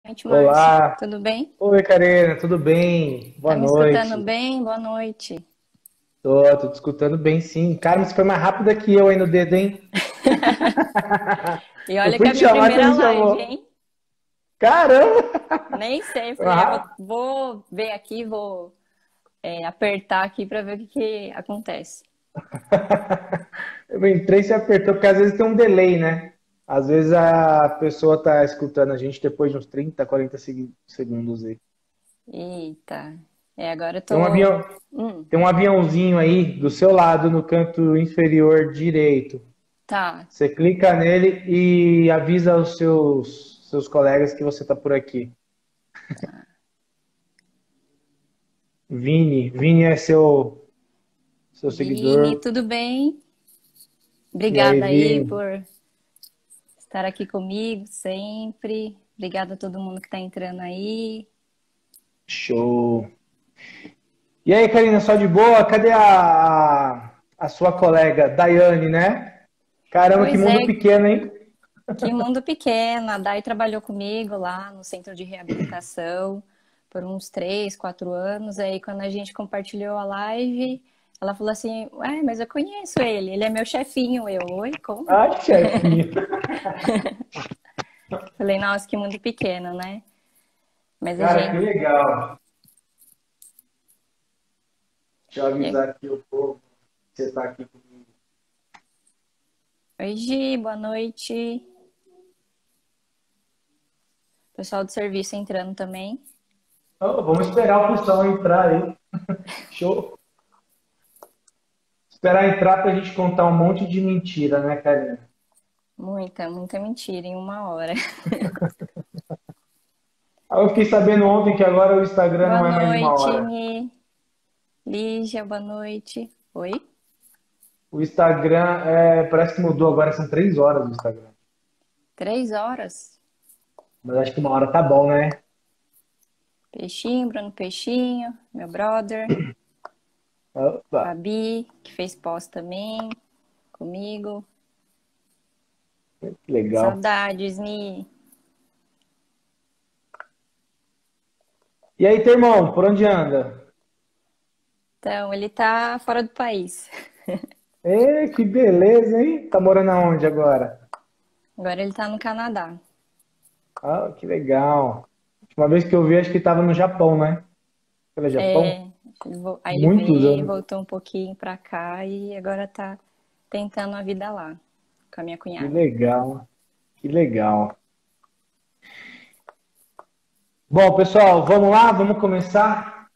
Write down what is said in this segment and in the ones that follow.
Noite, Márcio. Olá. Tudo bem? Oi, Karina, tudo bem? Tá Boa me escutando noite. bem? Boa noite. Tô te escutando bem, sim. Cara, mas você foi mais rápida que eu aí no dedo, hein? E Eu olha que fui é a te minha chamar, você primeira me live, chamou. hein? Caramba! Nem sei. Foi Falei, mais rápido. vou ver aqui, vou apertar aqui pra ver o que que acontece. Eu entrei e você apertou, porque às vezes tem um delay, né? Às vezes a pessoa tá escutando a gente depois de uns 30, 40 segundos aí. Eita. Agora eu Tem um tô. avião, Hum, tem um aviãozinho aí do seu lado no canto inferior direito. tá. Você clica nele e avisa os seus colegas que você está por aqui. Vini é seu Vini, seguidor. tudo bem? E aí, Obrigada aí Vini? por estar aqui comigo sempre. Obrigada a todo mundo que tá entrando aí. Show. E aí, Karina, só de boa? Cadê a sua colega, Daiane, né? Caramba, que Pois mundo é, pequeno, hein? que mundo pequeno. A Dai trabalhou comigo lá no centro de reabilitação por uns 3, 4 anos. Aí, quando a gente compartilhou a live, ela falou assim: Ué, mas eu conheço ele é meu chefinho. Eu, oi, como? Ai, chefinho. Falei, nossa, que mundo pequeno, né? Mas a Cara, que gente. legal. Deixa eu e- avisar aqui o povo que você está aqui comigo. Oi, Gi, boa noite. Pessoal do serviço entrando também. Oh, vamos esperar o pessoal entrar aí. Show. Esperar entrar para a gente contar um monte de mentira, né, Karina? Muita, muita mentira em uma hora. Ah, eu fiquei sabendo ontem que agora o Instagram Boa não é mais uma noite, hora. Mi. Lígia, boa noite. Oi? O Instagram parece que mudou agora, são 3 horas o Instagram. 3 horas? Mas acho que uma hora tá bom, né? Peixinho, Bruno Peixinho, meu brother, Opa, Fabi, que fez pós também comigo. que legal. Saudades, Mi. E aí, teu irmão, por onde anda? Então, ele tá fora do país. Ê, que beleza, hein? Tá morando aonde agora? Agora ele tá no Canadá. Ah, que legal. Última vez que eu vi, acho que tava no Japão, né? Pelo Japão? É, aí ele Muitos veio, anos. voltou um pouquinho pra cá e agora tá tentando a vida lá com a minha Que cunhada. legal, que legal. Bom, pessoal, vamos lá, vamos começar.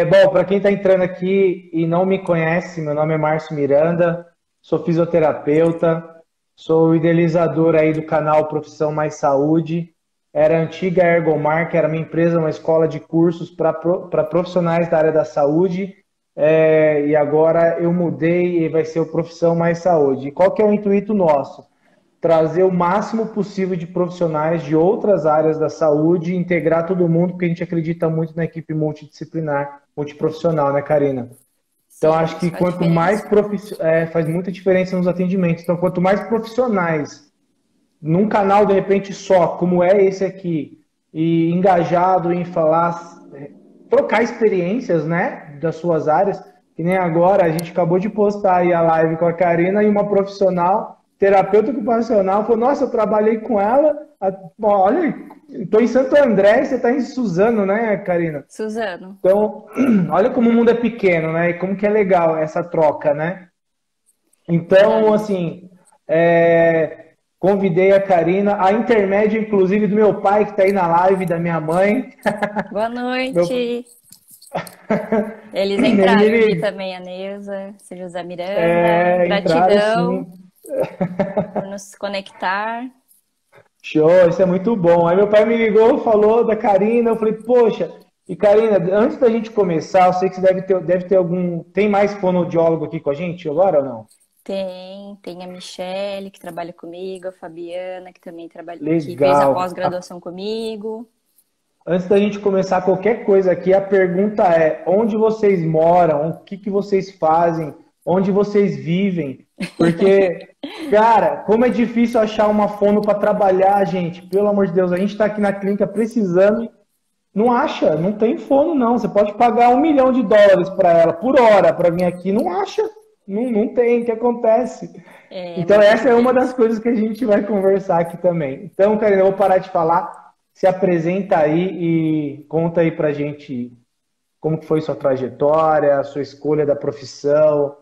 Bom, para quem está entrando aqui e não me conhece, meu nome é Márcio Miranda, sou fisioterapeuta, sou o idealizador aí do canal Profissão Mais Saúde. Era a antiga Ergomar, que era uma empresa, uma escola de cursos para profissionais da área da saúde. E agora eu mudei e vai ser o Profissão Mais Saúde. E qual que é o intuito nosso? Trazer o máximo possível de profissionais de outras áreas da saúde, integrar todo mundo, porque a gente acredita muito na equipe multidisciplinar, multiprofissional, né, Karina? Então, Sim, acho isso que faz quanto mais diferença. faz muita diferença nos atendimentos. Então, quanto mais profissionais num canal de repente só, como é esse aqui, e engajado em falar, trocar experiências, né, das suas áreas, que nem agora a gente acabou de postar aí a live com a Karina e uma profissional, terapeuta ocupacional, falou, nossa, eu trabalhei com ela, olha, estou em Santo André, você está em Suzano, né, Karina? Suzano. Então, olha como o mundo é pequeno, né, e como que é legal essa troca, né? Então, Verdade. assim, convidei a Karina, a intermédio, inclusive, do meu pai, que está aí na live, da minha mãe. Boa Meu... noite. Eles Ele, entraram, eu vi ele também a Neuza, seu José Miranda. entraram Gratidão sim. por nos conectar. Show, isso é muito bom. Aí meu pai me ligou, falou da Karina, eu falei, poxa, e Karina, antes da gente começar, eu sei que você deve ter algum. Tem mais fonoaudiólogo aqui com a gente agora ou não? Tem a Michele, que trabalha comigo, a Fabiana, que também trabalha, que fez a Legal. pós-graduação comigo. Antes da gente começar qualquer coisa aqui, a pergunta é: onde vocês moram? O que vocês fazem? onde vocês vivem. Porque, cara, como é difícil achar uma fono para trabalhar, gente. Pelo amor de Deus, a gente está aqui na clínica precisando. Não acha, não tem fono, não. Você pode pagar US$ 1 milhão para ela por hora para vir aqui. Não acha, não tem. O que acontece? É Então, muito essa é uma das difícil. coisas que a gente vai conversar aqui também. Então, Karina, eu vou parar de falar. Se apresenta aí e conta aí pra gente como que foi sua trajetória, sua escolha da profissão,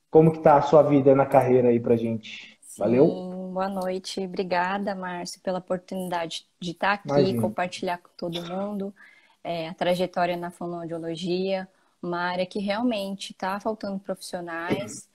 como que tá a sua vida na carreira aí pra gente. Valeu? Sim, boa noite. Obrigada, Márcio, pela oportunidade de estar aqui, Imagina. compartilhar com todo mundo a trajetória na fonoaudiologia, uma área que realmente está faltando profissionais,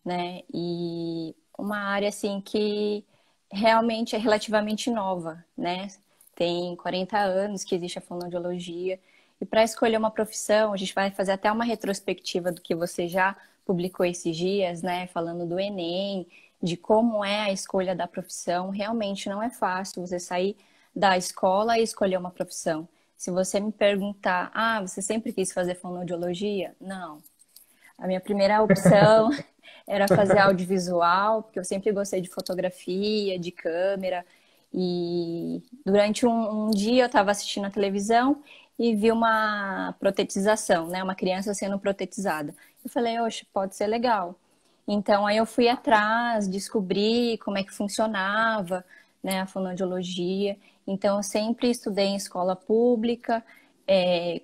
né? E uma área assim que realmente é relativamente nova, né? Tem 40 anos que existe a fonoaudiologia. E para escolher uma profissão, a gente vai fazer até uma retrospectiva do que você já publicou esses dias, né? Falando do Enem, de como é a escolha da profissão. Realmente não é fácil você sair da escola e escolher uma profissão. Se você me perguntar, você sempre quis fazer fonoaudiologia? Não. A minha primeira opção era fazer audiovisual, porque eu sempre gostei de fotografia, de câmera. E durante um dia eu estava assistindo a televisão e vi uma protetização, né? Uma criança sendo protetizada. Eu falei, oxe, pode ser legal. Então aí eu fui atrás, descobri como é que funcionava, né, a fonoaudiologia. Então eu sempre estudei em escola pública.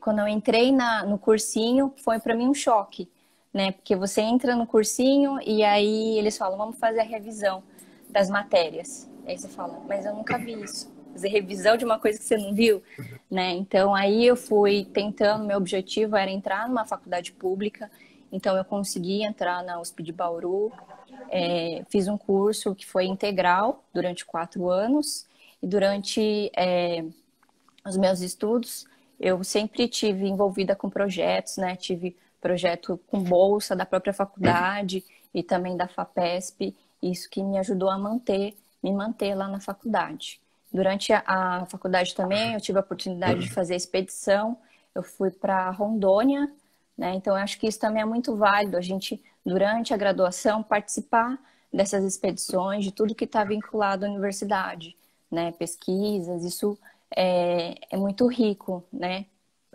Quando eu entrei no cursinho, foi para mim um choque, né? Porque você entra no cursinho e aí eles falam, vamos fazer a revisão das matérias. Aí você fala, mas eu nunca vi isso. Fazer revisão de uma coisa que você não viu, né? Então aí eu fui tentando, meu objetivo era entrar numa faculdade pública, então eu consegui entrar na USP de Bauru, fiz um curso que foi integral durante 4 anos, e durante os meus estudos eu sempre tive envolvida com projetos, né? Tive projeto com bolsa da própria faculdade e também da FAPESP, isso que me ajudou a me manter lá na faculdade. Durante a faculdade também eu tive a oportunidade de fazer expedição, eu fui para Rondônia, né? Então eu acho que isso também é muito válido, a gente, durante a graduação, participar dessas expedições, de tudo que está vinculado à universidade, né? Pesquisas, isso é muito rico, né?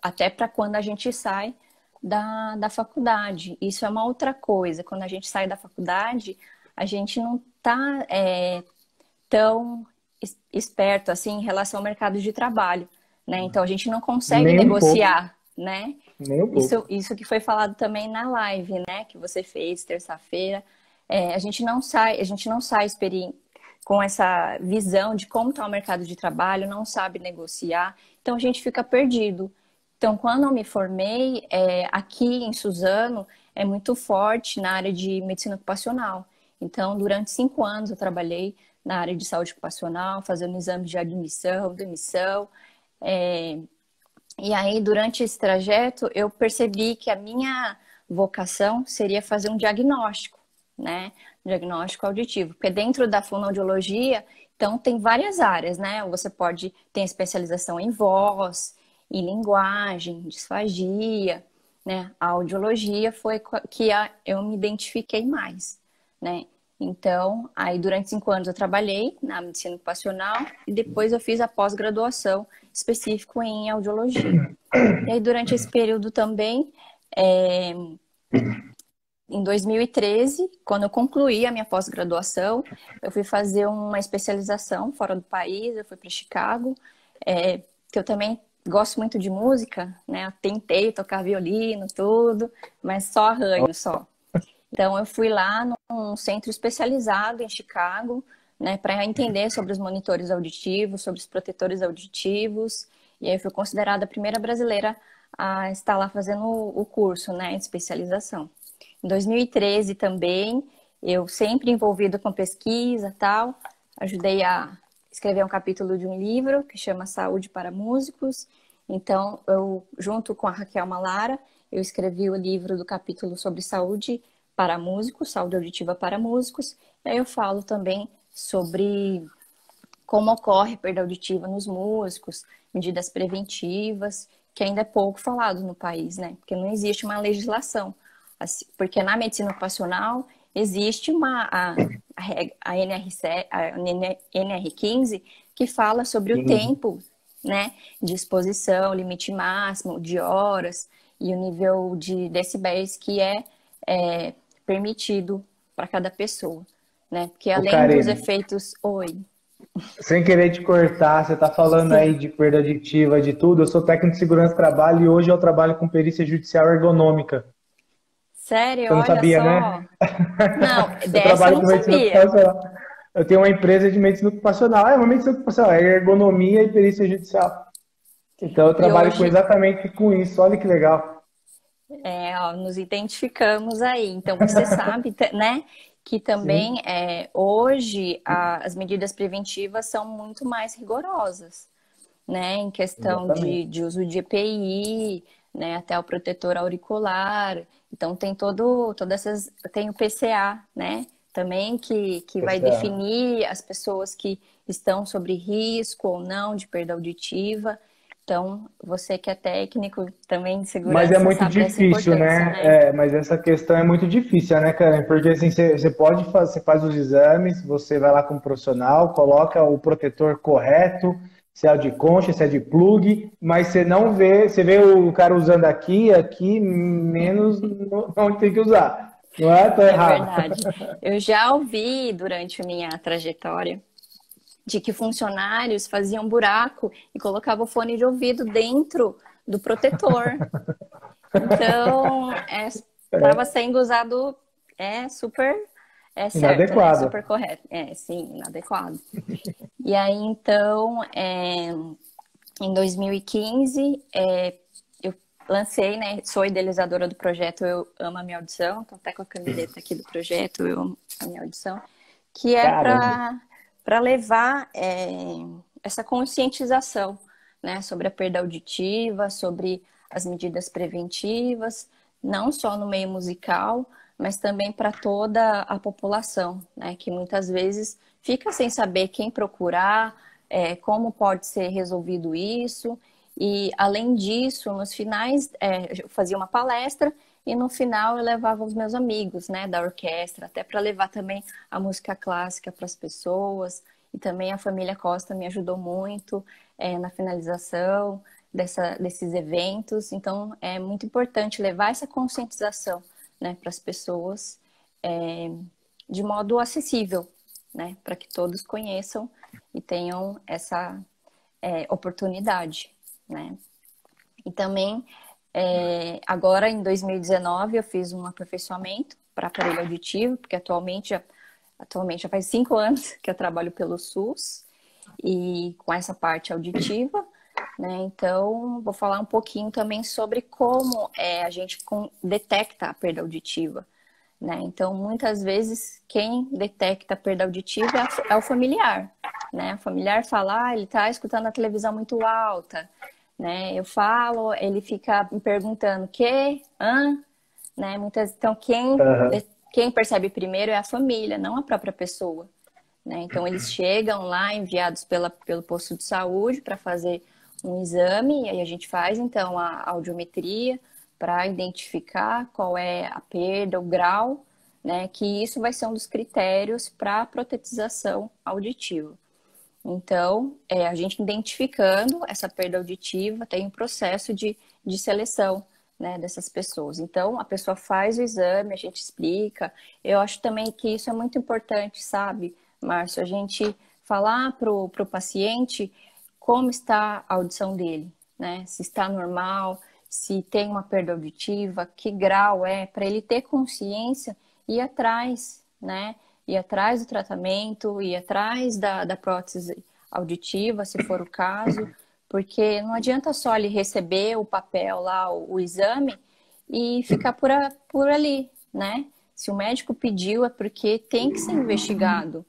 Até para quando a gente sai da faculdade. Isso é uma outra coisa. Quando a gente sai da faculdade, a gente não está tão esperto assim em relação ao mercado de trabalho, né? Então a gente não consegue Nem um pouco, negociar, né? nem um Isso, pouco. isso que foi falado também na live, né? Que você fez terça-feira. A gente não sai com essa visão de como está o mercado de trabalho, não sabe negociar, então a gente fica perdido. Então, quando eu me formei, aqui em Suzano, é muito forte na área de medicina ocupacional. Então, durante 5 anos eu trabalhei na área de saúde ocupacional, fazendo exames de admissão, demissão. É, e aí, durante esse trajeto, eu percebi que a minha vocação seria fazer um diagnóstico, né? Um diagnóstico auditivo. Porque dentro da fonoaudiologia, então, tem várias áreas, né? Você pode ter especialização em voz, em linguagem, disfagia, né? A audiologia foi que eu me identifiquei mais, né? Então, aí durante 5 anos eu trabalhei na medicina ocupacional e depois eu fiz a pós-graduação específico em audiologia. E aí durante esse período também, é, em 2013, quando eu concluí a minha pós-graduação, eu fui fazer uma especialização fora do país, eu fui para Chicago, que eu também gosto muito de música, né? Eu tentei tocar violino, tudo, mas só arranho, só. Então, eu fui lá num centro especializado em Chicago, né, para entender sobre os monitores auditivos, sobre os protetores auditivos, e aí fui considerada a primeira brasileira a estar lá fazendo o curso, né, de especialização. Em 2013 também, eu sempre envolvida com pesquisa e tal, ajudei a escrever um capítulo de um livro que chama Saúde para Músicos. Então, eu, junto com a Raquel Malara, eu escrevi o livro do capítulo sobre saúde para músicos, saúde auditiva para músicos. E aí eu falo também sobre como ocorre perda auditiva nos músicos, medidas preventivas, que ainda é pouco falado no país, né? Porque não existe uma legislação Porque na medicina ocupacional existe a NR15 que fala sobre o 15. tempo, né, de exposição, limite máximo de horas e o nível de decibéis que é permitido para cada pessoa, né? Porque Ô, além dos Karine, efeitos... Oi. sem querer te cortar, você está falando aí Sim. de perda aditiva, de tudo. Eu sou técnico de segurança do trabalho e hoje eu trabalho com perícia judicial ergonômica. Sério, Você não olha sabia, só. né? Não, Eu dessa eu trabalho não com medicina sabia. ocupacional. Eu tenho uma empresa de medicina ocupacional. É uma medicina ocupacional, é ergonomia e perícia judicial. Então eu E trabalho com hoje, exatamente com isso. Olha que legal. ó, nos identificamos aí. Então, você sabe, né, que também Sim, hoje as medidas preventivas são muito mais rigorosas, né, em questão exatamente. de uso de EPI, né, até o protetor auricular. Então, tem tem o PCA, né, também que vai Esse é. definir as pessoas que estão sobre risco ou não de perda auditiva. Então, você que é técnico também de Mas é segurança muito sabe dessa difícil, importância, né? né? Mas essa questão é muito difícil, né, Karen? Porque assim, você pode fazer, você faz os exames, você vai lá com o profissional, coloca o protetor correto, se é de concha, se é de plug, mas você não vê, você vê o cara usando aqui, menos onde tem que usar. Não é? Tô É errado. verdade. Eu já ouvi durante a minha trajetória de que funcionários faziam buraco e colocavam o fone de ouvido dentro do protetor. Então, estava sendo usado super certo, né? Inadequado. Super correto. Sim, inadequado. E aí, então, em 2015, eu lancei, né? Sou idealizadora do projeto Eu Amo a Minha Audição, tô até com a camiseta aqui do projeto Eu Amo a Minha Audição, que é Caramba. para levar essa conscientização, né, sobre a perda auditiva, sobre as medidas preventivas, não só no meio musical, mas também para toda a população, né, que muitas vezes fica sem saber quem procurar, como pode ser resolvido isso. E, além disso, nos finais, eu fazia uma palestra e no final eu levava os meus amigos, né, da orquestra, até para levar também a música clássica para as pessoas. E também a família Costa me ajudou muito na finalização desses eventos. Então, é muito importante levar essa conscientização, né, para as pessoas é, de modo acessível, né, para que todos conheçam e tenham essa oportunidade, né. E também, agora em 2019, eu fiz um aperfeiçoamento para aparelho auditivo, porque atualmente já faz 5 anos que eu trabalho pelo SUS e com essa parte auditiva, né? Então, vou falar um pouquinho também sobre como a gente detecta a perda auditiva, né? Então, muitas vezes, quem detecta a perda auditiva é o familiar, né? O familiar fala, ele está escutando a televisão muito alta, né? Eu falo, ele fica me perguntando, que? Hã? Né? Então, Aham. quem percebe primeiro é a família, não a própria pessoa, né? Então, eles chegam lá, enviados pelo posto de saúde para fazer um exame, e aí a gente faz, então, a audiometria para identificar qual é a perda, o grau, né? Que isso vai ser um dos critérios para a protetização auditiva. Então, a gente identificando essa perda auditiva, tem um processo de seleção, né, dessas pessoas. Então, a pessoa faz o exame, a gente explica. Eu acho também que isso é muito importante, sabe, Márcio? A gente falar pro paciente como está a audição dele, né? Se está normal, se tem uma perda auditiva, que grau é, para ele ter consciência e ir atrás, né? Ir atrás do tratamento, ir atrás da prótese auditiva, se for o caso, porque não adianta só ele receber o papel lá, o exame, e ficar por ali, né? Se o médico pediu, é porque tem que ser investigado,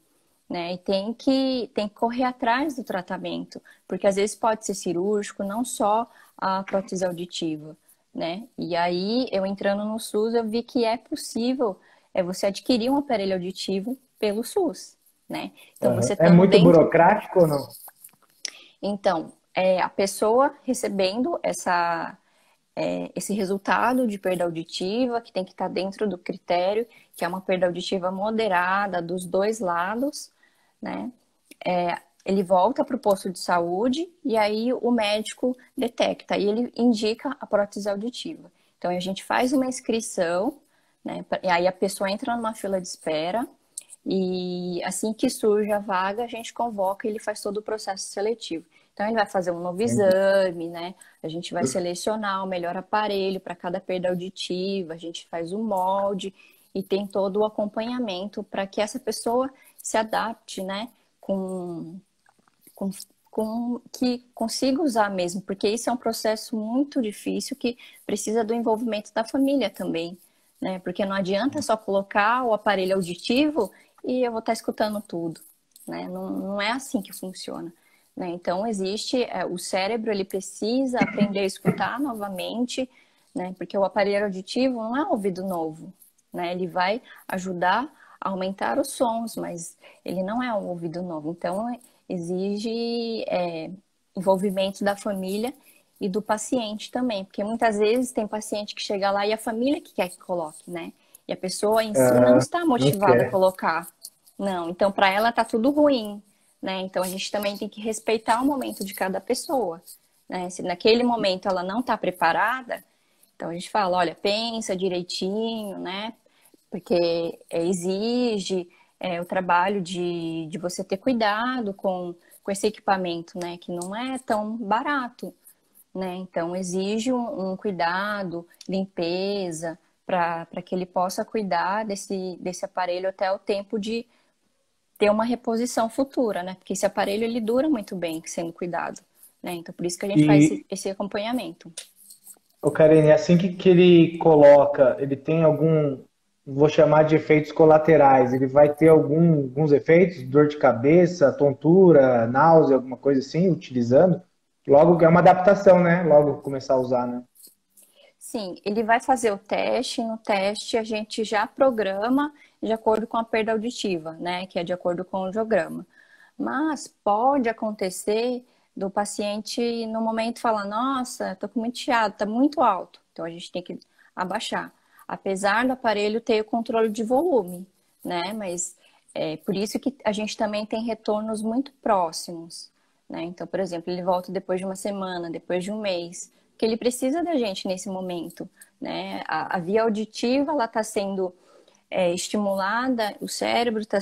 né? E tem que correr atrás do tratamento, porque às vezes pode ser cirúrgico, não só a prótese auditiva, né? E aí, eu entrando no SUS, eu vi que é possível você adquirir um aparelho auditivo pelo SUS, né? Então, você Aham. É estando muito dentro... burocrático ou não? Então, a pessoa recebendo esse resultado de perda auditiva, que tem que estar dentro do critério, que é uma perda auditiva moderada dos dois lados, né? Ele volta para o posto de saúde e aí o médico detecta e ele indica a prótese auditiva. Então a gente faz uma inscrição, né? E aí a pessoa entra numa fila de espera e assim que surge a vaga, a gente convoca e ele faz todo o processo seletivo. Então ele vai fazer um novo exame, né? A gente vai selecionar o melhor aparelho para cada perda auditiva, a gente faz o molde e tem todo o acompanhamento para que essa pessoa se adapte, né? Com, que consiga usar mesmo, porque isso é um processo muito difícil que precisa do envolvimento da família também, né? Porque não adianta só colocar o aparelho auditivo e eu vou estar escutando tudo, né? Não é assim que funciona, né? Então existe, o cérebro ele precisa aprender a escutar novamente, né? Porque o aparelho auditivo não é um ouvido novo, né? Ele vai ajudar a aumentar os sons, mas ele não é um ouvido novo. Então exige envolvimento da família e do paciente também, porque muitas vezes tem paciente que chega lá e a família que quer que coloque, né? E a pessoa em si não está Não motivada a quer. colocar. Não, então para ela tá tudo ruim, né? Então a gente também tem que respeitar o momento de cada pessoa, né? Se naquele momento ela não está preparada, então a gente fala, olha, pensa direitinho, né? Porque exige o trabalho de você ter cuidado com esse equipamento, né? Que não é tão barato, né? Então exige um cuidado, limpeza, para que ele possa cuidar desse aparelho até o tempo de ter uma reposição futura, né? Porque esse aparelho ele dura muito bem sendo cuidado, né? Então por isso que a gente faz E, esse acompanhamento. o Karine, assim que ele coloca, ele tem algum, vou chamar de efeitos colaterais, ele vai ter alguns efeitos, dor de cabeça, tontura, náusea, alguma coisa assim, utilizando? Logo que é uma adaptação, né? Logo começar a usar, né? Sim, ele vai fazer o teste. No teste, a gente já programa de acordo com a perda auditiva, né? Que é de acordo com o audiograma. Mas pode acontecer do paciente, no momento, falar: Nossa, tô com muito chiado, tá muito alto. Então a gente tem que abaixar. Apesar do aparelho ter o controle de volume, né? Mas é por isso que a gente também tem retornos muito próximos, né? Então, por exemplo, ele volta depois de uma semana, depois de um mês, porque ele precisa da gente nesse momento, né? A via auditiva, ela está sendo estimulada, o cérebro está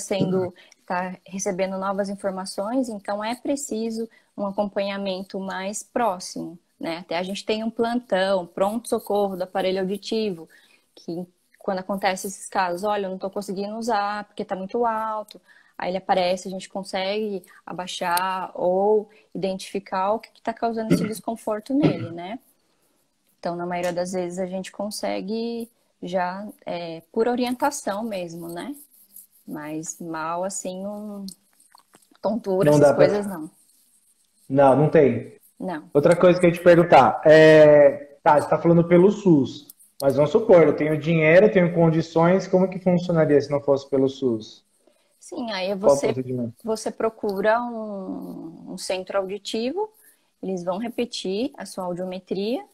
recebendo novas informações, então é preciso um acompanhamento mais próximo, né? Até a gente tem um plantão, pronto-socorro do aparelho auditivo, que quando acontece esses casos, olha, eu não estou conseguindo usar porque está muito alto, aí ele aparece, a gente consegue abaixar ou identificar o que está causando esse desconforto nele, né? Então, na maioria das vezes, a gente consegue já por orientação mesmo, né? Mas mal, assim, tontura, Não essas dá coisas, para. não. Não, não tem. Não. Outra coisa que eu ia te perguntar, tá, você está falando pelo SUS, mas vamos supor, eu tenho dinheiro, eu tenho condições, como que funcionaria se não fosse pelo SUS? Sim, aí Qual o procedimento? você procura um centro auditivo, eles vão repetir a sua audiometria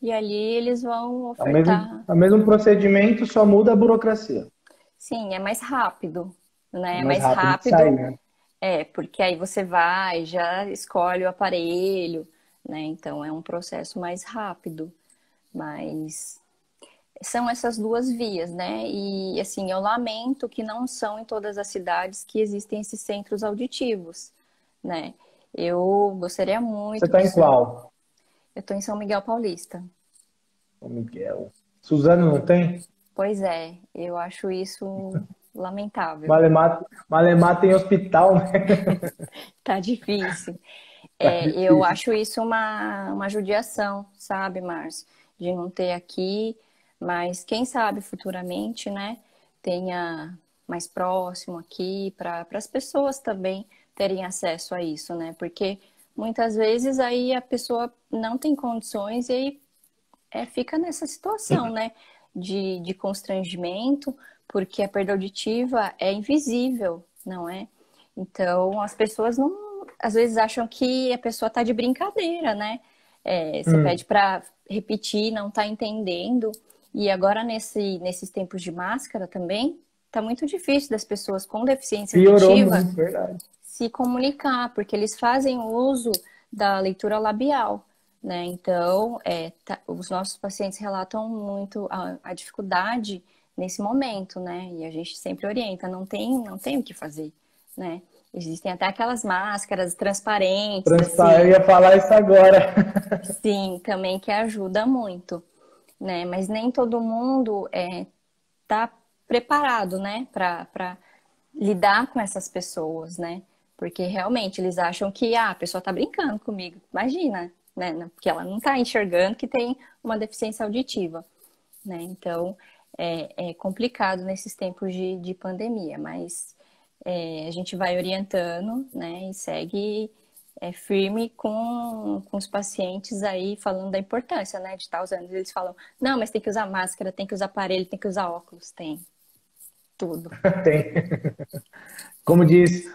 e ali eles vão ofertar. É o mesmo procedimento, só muda a burocracia. Sim, é mais rápido, É né? É mais mais rápido de sair, rápido. né? Porque aí você vai, já escolhe o aparelho, né? Então é um processo mais rápido, mas são essas duas vias, né? E assim, eu lamento que não são em todas as cidades que existem esses centros auditivos, né? Eu gostaria Você muito está que em isso. qual? Eu estou em São Miguel Paulista. São Miguel. Suzano não tem? Pois é, eu acho isso lamentável. Malemar tem hospital, né? Tá difícil. Tá Eu difícil. acho isso uma judiação, sabe, Márcio? De não ter aqui, mas quem sabe futuramente, né, tenha mais próximo aqui para as pessoas também terem acesso a isso, né? Porque muitas vezes aí a pessoa não tem condições e aí fica nessa situação, né, de constrangimento, porque a perda auditiva é invisível, não é? Então, as pessoas não, às vezes acham que a pessoa está de brincadeira, né? Você Hum. pede para repetir, não tá entendendo. E agora, nesses tempos de máscara também, tá muito difícil das pessoas com deficiência Piorou auditiva muito, verdade. se comunicar, porque eles fazem uso da leitura labial, né? Então, os nossos pacientes relatam muito a dificuldade nesse momento, né? E a gente sempre orienta, não tem o que fazer, né? Existem até aquelas máscaras transparentes, Eu assim, ia falar isso agora. sim, também que ajuda muito, né? Mas nem todo mundo tá preparado, né, para lidar com essas pessoas, né? Porque realmente eles acham que a pessoa tá brincando comigo. Imagina, né? Porque ela não tá enxergando que tem uma deficiência auditiva, né? Então é complicado nesses tempos de pandemia, mas a gente vai orientando, né? E segue firme com os pacientes aí falando da importância, né? De estar usando. Eles falam, não, mas tem que usar máscara, tem que usar aparelho, tem que usar óculos, tem tudo. Tem. Como diz,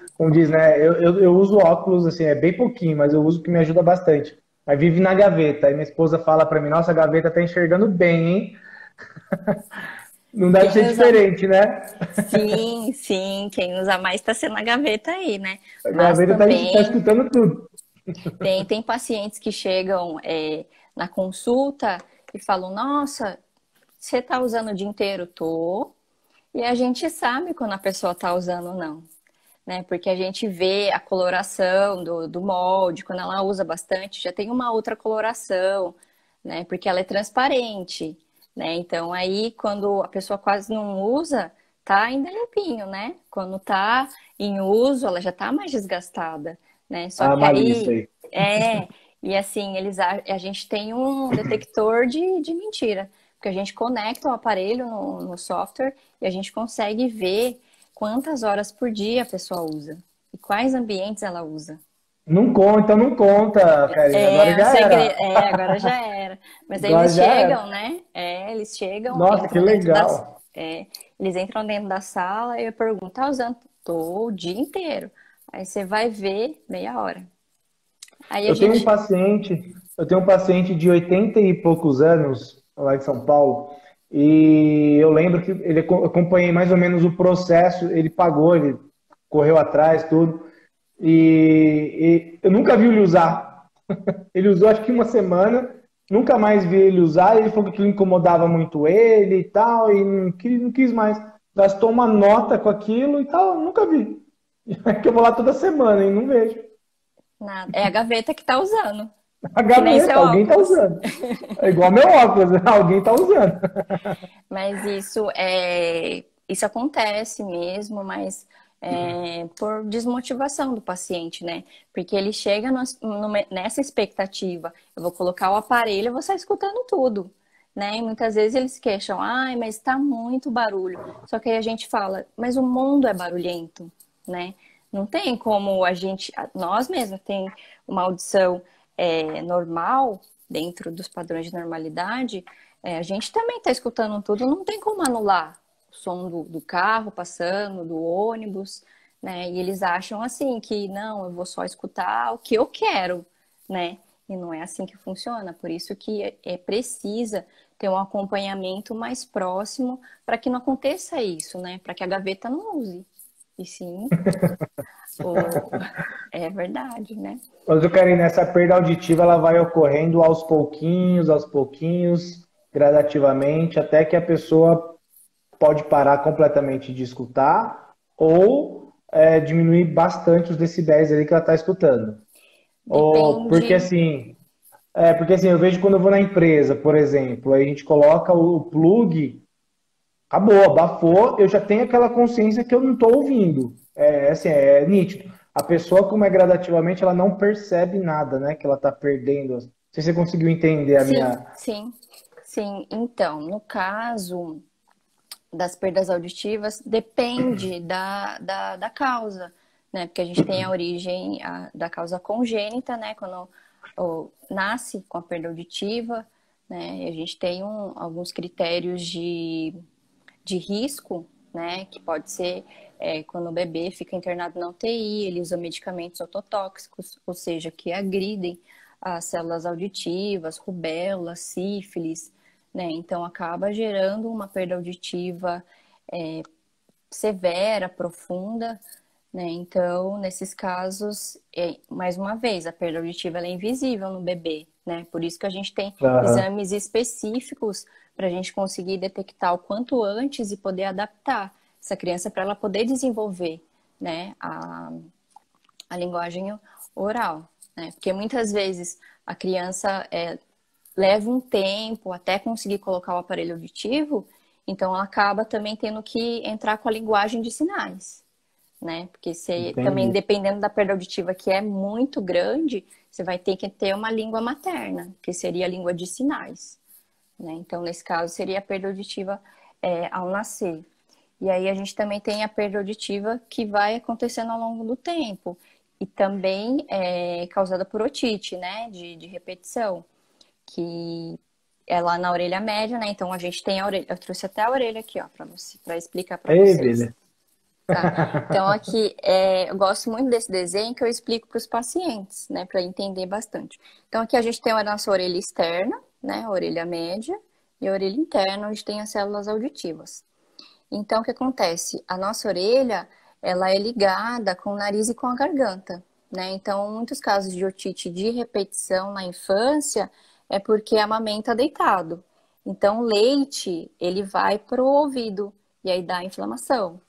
né? Eu uso óculos, assim, é bem pouquinho, mas eu uso que me ajuda bastante. Aí vive na gaveta. Aí minha esposa fala pra mim, nossa, a gaveta tá enxergando bem, hein? Não deve ser Quem usa diferente, né? Sim, sim, quem usa mais está sendo a gaveta aí, né? A Mas gaveta tá também escutando tudo. tem pacientes que chegam na consulta e falam, nossa, você está usando o dia inteiro? Tô. E a gente sabe quando a pessoa está usando ou não, né? Porque a gente vê a coloração do molde, quando ela usa bastante, já tem uma outra coloração, né? Porque ela é transparente, né? Então aí quando a pessoa quase não usa, tá ainda limpinho, né? Quando tá em uso, ela já tá mais desgastada, né? Só Ah, que malícia aí aí. e assim, a gente tem um detector de mentira, porque a gente conecta o aparelho no software e a gente consegue ver quantas horas por dia a pessoa usa e quais ambientes ela usa. Não conta, não conta, Karina. Agora É um já segredo, era. agora já era. Mas aí Agora eles já chegam, era. né? Eles chegam, Nossa, que entram dentro legal. eles entram dentro da sala e eu pergunto, tá usando? Tô o dia inteiro. Aí você vai ver meia hora. Aí a Eu tenho um gente, paciente, eu tenho um paciente de 80 e poucos anos, lá de São Paulo, e eu lembro que eu acompanhei mais ou menos o processo, ele pagou, ele correu atrás, tudo, e eu nunca vi ele usar. Ele usou acho que uma semana, nunca mais vi ele usar, ele falou que aquilo incomodava muito ele e tal, e não quis mais. Gastou uma nota com aquilo e tal, nunca vi. É que eu vou lá toda semana e não vejo. nada, é a gaveta que tá usando, A que nem seu gaveta, alguém tá óculos. usando. É igual meu óculos, né? Alguém tá usando. Mas isso acontece mesmo, mas por desmotivação do paciente, né? Porque ele chega nessa expectativa, eu vou colocar o aparelho, eu vou estar escutando tudo, né? E muitas vezes eles queixam, ai, mas está muito barulho. Só que aí a gente fala, mas o mundo é barulhento, né? Não tem como nós mesmos tem uma audição normal dentro dos padrões de normalidade. A gente também está escutando tudo, não tem como anular o som do carro passando, do ônibus, né? E eles acham assim que não, eu vou só escutar o que eu quero, né? E não é assim que funciona. Por isso que precisa ter um acompanhamento mais próximo para que não aconteça isso, né? Para que a gaveta não use. E sim, o... é verdade, né? Mas eu quero ir nessa perda auditiva, ela vai ocorrendo aos pouquinhos, gradativamente, até que a pessoa pode parar completamente de escutar ou diminuir bastante os decibéis ali que ela está escutando. Ou, Depende. porque assim, eu vejo quando eu vou na empresa, por exemplo, aí a gente coloca o plug. Acabou, abafou, eu já tenho aquela consciência que eu não estou ouvindo. Assim, é nítido. A pessoa, como é gradativamente, ela não percebe nada, né? Que ela está perdendo. Não sei se você conseguiu entender a Sim, minha. sim, sim. Então, no caso das perdas auditivas, depende da causa, né? Porque a gente tem a origem da causa congênita, né? Quando nasce com a perda auditiva, né? E a gente tem alguns critérios de risco, né? Que pode ser quando o bebê fica internado na UTI, ele usa medicamentos ototóxicos, ou seja, que agridem as células auditivas, rubéola, sífilis, né? Então acaba gerando uma perda auditiva severa, profunda, né? Então, nesses casos, mais uma vez, a perda auditiva ela é invisível no bebê, né? Por isso que a gente tem Aham. exames específicos para a gente conseguir detectar o quanto antes e poder adaptar essa criança para ela poder desenvolver, né, a linguagem oral, né? Porque muitas vezes a criança leva um tempo até conseguir colocar o aparelho auditivo, então ela acaba também tendo que entrar com a linguagem de sinais, né? Porque você também, Entendi. dependendo da perda auditiva que é muito grande, você vai ter que ter uma língua materna, que seria a língua de sinais, né? Então, nesse caso, seria a perda auditiva ao nascer. E aí a gente também tem a perda auditiva que vai acontecendo ao longo do tempo. E também é causada por otite, né? De repetição. Que é lá na orelha média, né? Então a gente tem a orelha. Eu trouxe até a orelha aqui, ó, para explicar para Ei, vocês. beleza. Tá? Então aqui, eu gosto muito desse desenho que eu explico para os pacientes, né? Para entender bastante. Então aqui a gente tem a nossa orelha externa, né? A orelha média. E a orelha interna, onde tem as células auditivas. Então, o que acontece? A nossa orelha, ela é ligada com o nariz e com a garganta, né? Então, muitos casos de otite de repetição na infância é porque amamenta deitado. Então, o leite, ele vai pro ouvido e aí dá inflamação,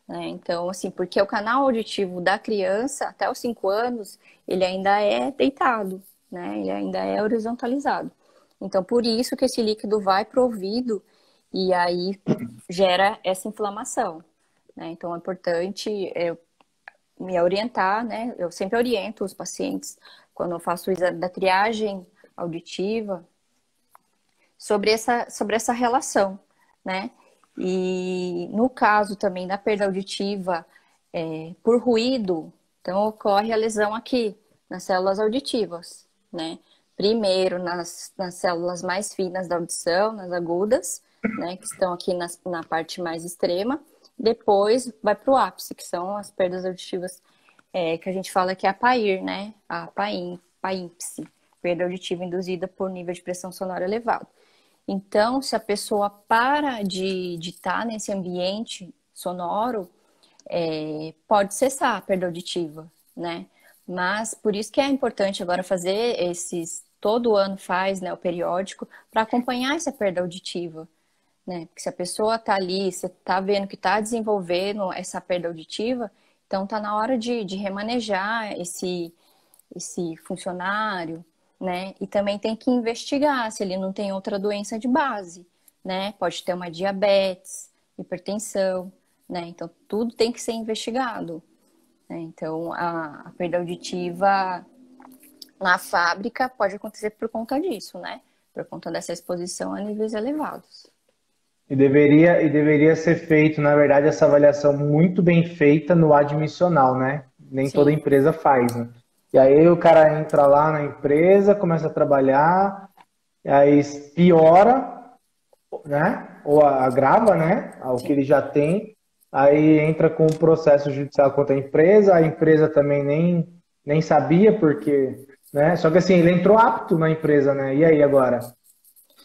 né? Então, assim, porque o canal auditivo da criança, até os 5 anos, ele ainda é deitado, né? Ele ainda é horizontalizado. Então, por isso que esse líquido vai pro ouvido e aí gera essa inflamação, né? Então é importante me orientar, né? Eu sempre oriento os pacientes quando eu faço o exame da triagem auditiva sobre essa relação, né? E no caso também da perda auditiva por ruído, então ocorre a lesão aqui nas células auditivas, né? Primeiro nas células mais finas da audição, nas agudas, né, que estão aqui na parte mais extrema. Depois vai para o ápice, que são as perdas auditivas que a gente fala que é a PAIR, né? A PAIMPSE, perda auditiva induzida por nível de pressão sonora elevado. Então, se a pessoa para de estar nesse ambiente sonoro, pode cessar a perda auditiva, né? Mas por isso que é importante agora fazer todo ano faz, né, o periódico, para acompanhar essa perda auditiva, né? Porque se a pessoa tá ali, você tá vendo que tá desenvolvendo essa perda auditiva, então tá na hora de remanejar esse funcionário, né? E também tem que investigar se ele não tem outra doença de base, né? Pode ter uma diabetes, hipertensão, né? Então tudo tem que ser investigado, né? Então a perda auditiva na fábrica pode acontecer por conta disso, né? Por conta dessa exposição a níveis elevados. E deveria ser feito, na verdade, essa avaliação muito bem feita no admissional, né? Nem toda Sim, empresa faz, né? E aí o cara entra lá na empresa, começa a trabalhar, e aí piora, né? Ou agrava, né? O que sim. ele já tem. Aí entra com um processo judicial contra a empresa também nem sabia, porque, né? Só que assim, ele entrou apto na empresa, né? E aí agora?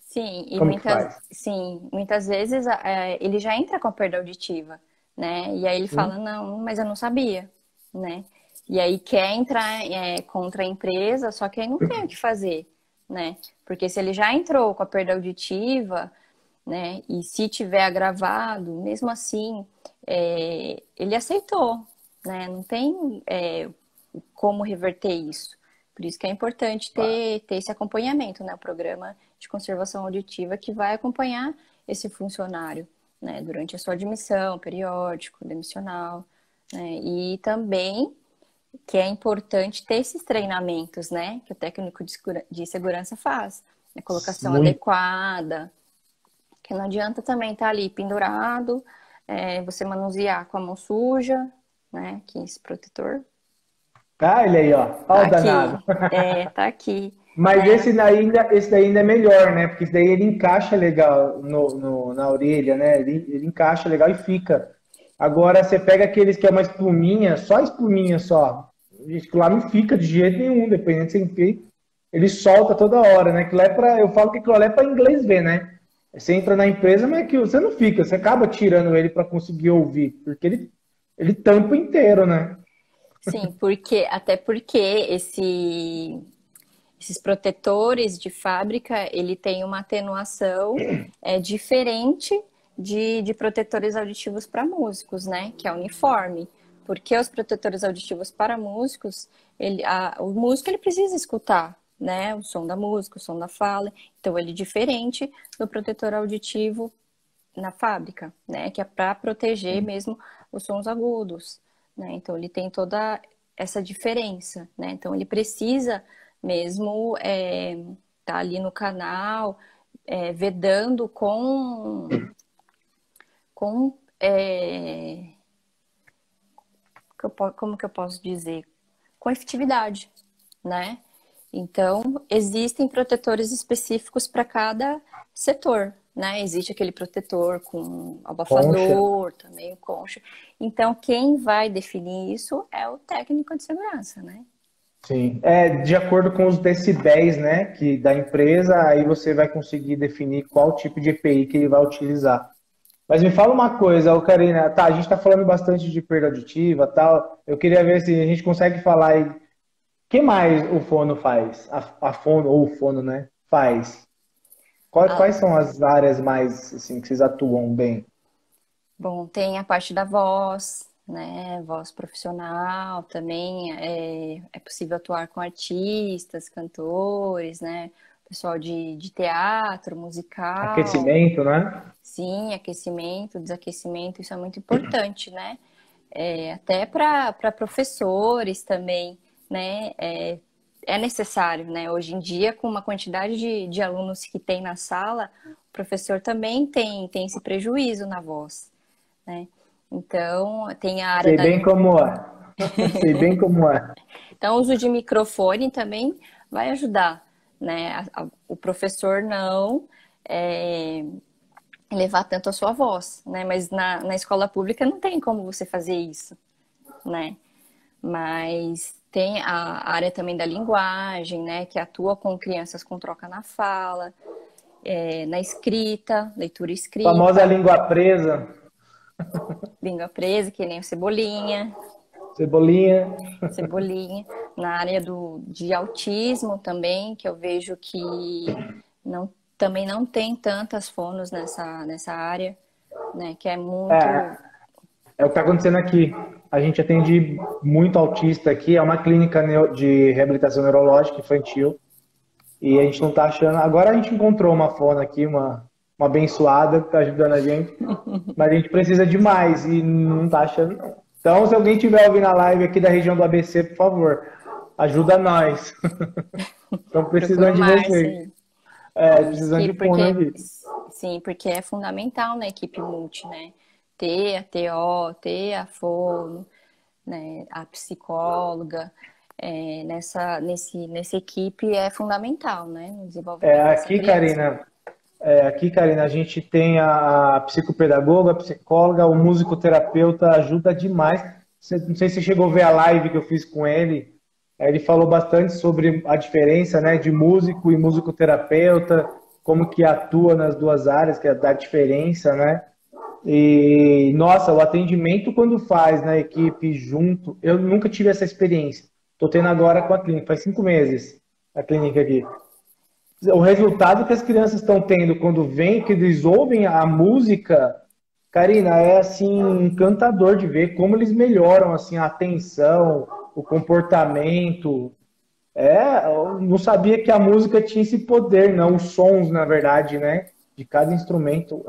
Sim, e Como que faz? muitas vezes ele já entra com a perda auditiva, né? E aí ele fala, Hum? não, mas eu não sabia, né? E aí quer entrar contra a empresa, só que aí não tem o que fazer, né? Porque se ele já entrou com a perda auditiva, né? E se tiver agravado, mesmo assim, ele aceitou, né? Não tem como reverter isso. Por isso que é importante ter esse acompanhamento, né? O programa de conservação auditiva que vai acompanhar esse funcionário, né? Durante a sua admissão, periódico, demissional, né? E também que é importante ter esses treinamentos, né? Que o técnico de segurança faz. A colocação Muito. adequada, que não adianta também estar ali pendurado, você manusear com a mão suja, né? Que esse protetor Ah, ele aí, ó. Ó tá o danado. aqui, tá aqui, Mas né? esse daí ainda é melhor, né? Porque esse daí ele encaixa legal na orelha, né? Ele encaixa legal e fica. Agora você pega aqueles que é uma espuminha só. Gente, que lá não fica de jeito nenhum, dependendo de você enfia. ele solta toda hora, né? Aquilo é pra, eu falo que aquilo ali é para inglês ver, né? Você entra na empresa, mas que você não fica, você acaba tirando ele para conseguir ouvir, porque ele tampa inteiro, né? Sim, porque até porque esses protetores de fábrica, ele tem uma atenuação diferente de protetores auditivos para músicos, né? Que é uniforme. Porque os protetores auditivos para músicos, o músico ele precisa escutar, né? O som da música, o som da fala. Então, ele é diferente do protetor auditivo na fábrica, né? Que é para proteger mesmo os sons agudos, né? Então ele tem toda essa diferença, né? Então ele precisa mesmo tá ali no canal vedando com como que eu posso dizer? Com efetividade, né? Então, existem protetores específicos para cada setor, né? Existe aquele protetor com Concha. abafador, também o concha. Então, quem vai definir isso é o técnico de segurança, né? Sim. É, de acordo com os decibéis, né, que da empresa, aí você vai conseguir definir qual tipo de EPI que ele vai utilizar. Mas me fala uma coisa, ô Karina, tá, a gente está falando bastante de perda auditiva, tal. Eu queria ver se a gente consegue falar aí, o que mais o fono faz? A fono ou o fono, né, faz? Ah, Quais são as áreas mais assim que vocês atuam bem? bom, tem a parte da voz, né? Voz profissional também. É possível atuar com artistas, cantores, né? Pessoal de teatro, musical. Aquecimento, né? Sim, aquecimento, desaquecimento, isso é muito importante, né? Até para professores também, né? É necessário, né? Hoje em dia, com uma quantidade de alunos que tem na sala, o professor também tem esse prejuízo na voz, né? Então, tem a área Sei da bem língua. como é. Sei bem como é. Então, o uso de microfone também vai ajudar, né? O professor não é, elevar tanto a sua voz, né? Mas na escola pública não tem como você fazer isso, né? Mas tem a área também da linguagem, né? Que atua com crianças com troca na fala, na escrita, leitura Famosa escrita, língua presa, língua presa, que nem o Cebolinha, cebolinha. Cebolinha. Na área de autismo também, que eu vejo que também não tem tantas fonos nessa área, né? Que é É, muito. é o que está acontecendo aqui. A gente atende muito autista aqui, é uma clínica de reabilitação neurológica infantil. E a gente não está achando. Agora a gente encontrou uma fono aqui, uma abençoada que está ajudando a gente, mas a gente precisa de mais e não está achando, não. Então, se alguém tiver ouvindo a live aqui da região do ABC, por favor, ajuda nós. Estamos Procura precisando o de Márcio vocês. aí. É, Isso precisando que, de fono porque, aqui. sim, porque é fundamental na equipe multi, né? Ter a TO, ter a fono, né? A psicóloga, nessa equipe é fundamental, né? No É, desenvolvimento dessa criança. aqui, Karina, a gente tem a psicopedagoga, a psicóloga, o musicoterapeuta ajuda demais. Não sei se você chegou a ver a live que eu fiz com ele. Ele falou bastante sobre a diferença, né, de músico e musicoterapeuta, como que atua nas duas áreas, que é da diferença, né? E, nossa, o atendimento quando faz na equipe junto, eu nunca tive essa experiência. Estou tendo agora com a clínica, faz 5 meses a clínica aqui. O resultado que as crianças estão tendo quando vem, que eles ouvem a música, Karina, é assim encantador de ver como eles melhoram assim a atenção, o comportamento. Eu não sabia que a música tinha esse poder, não, os sons, na verdade, né, de cada instrumento.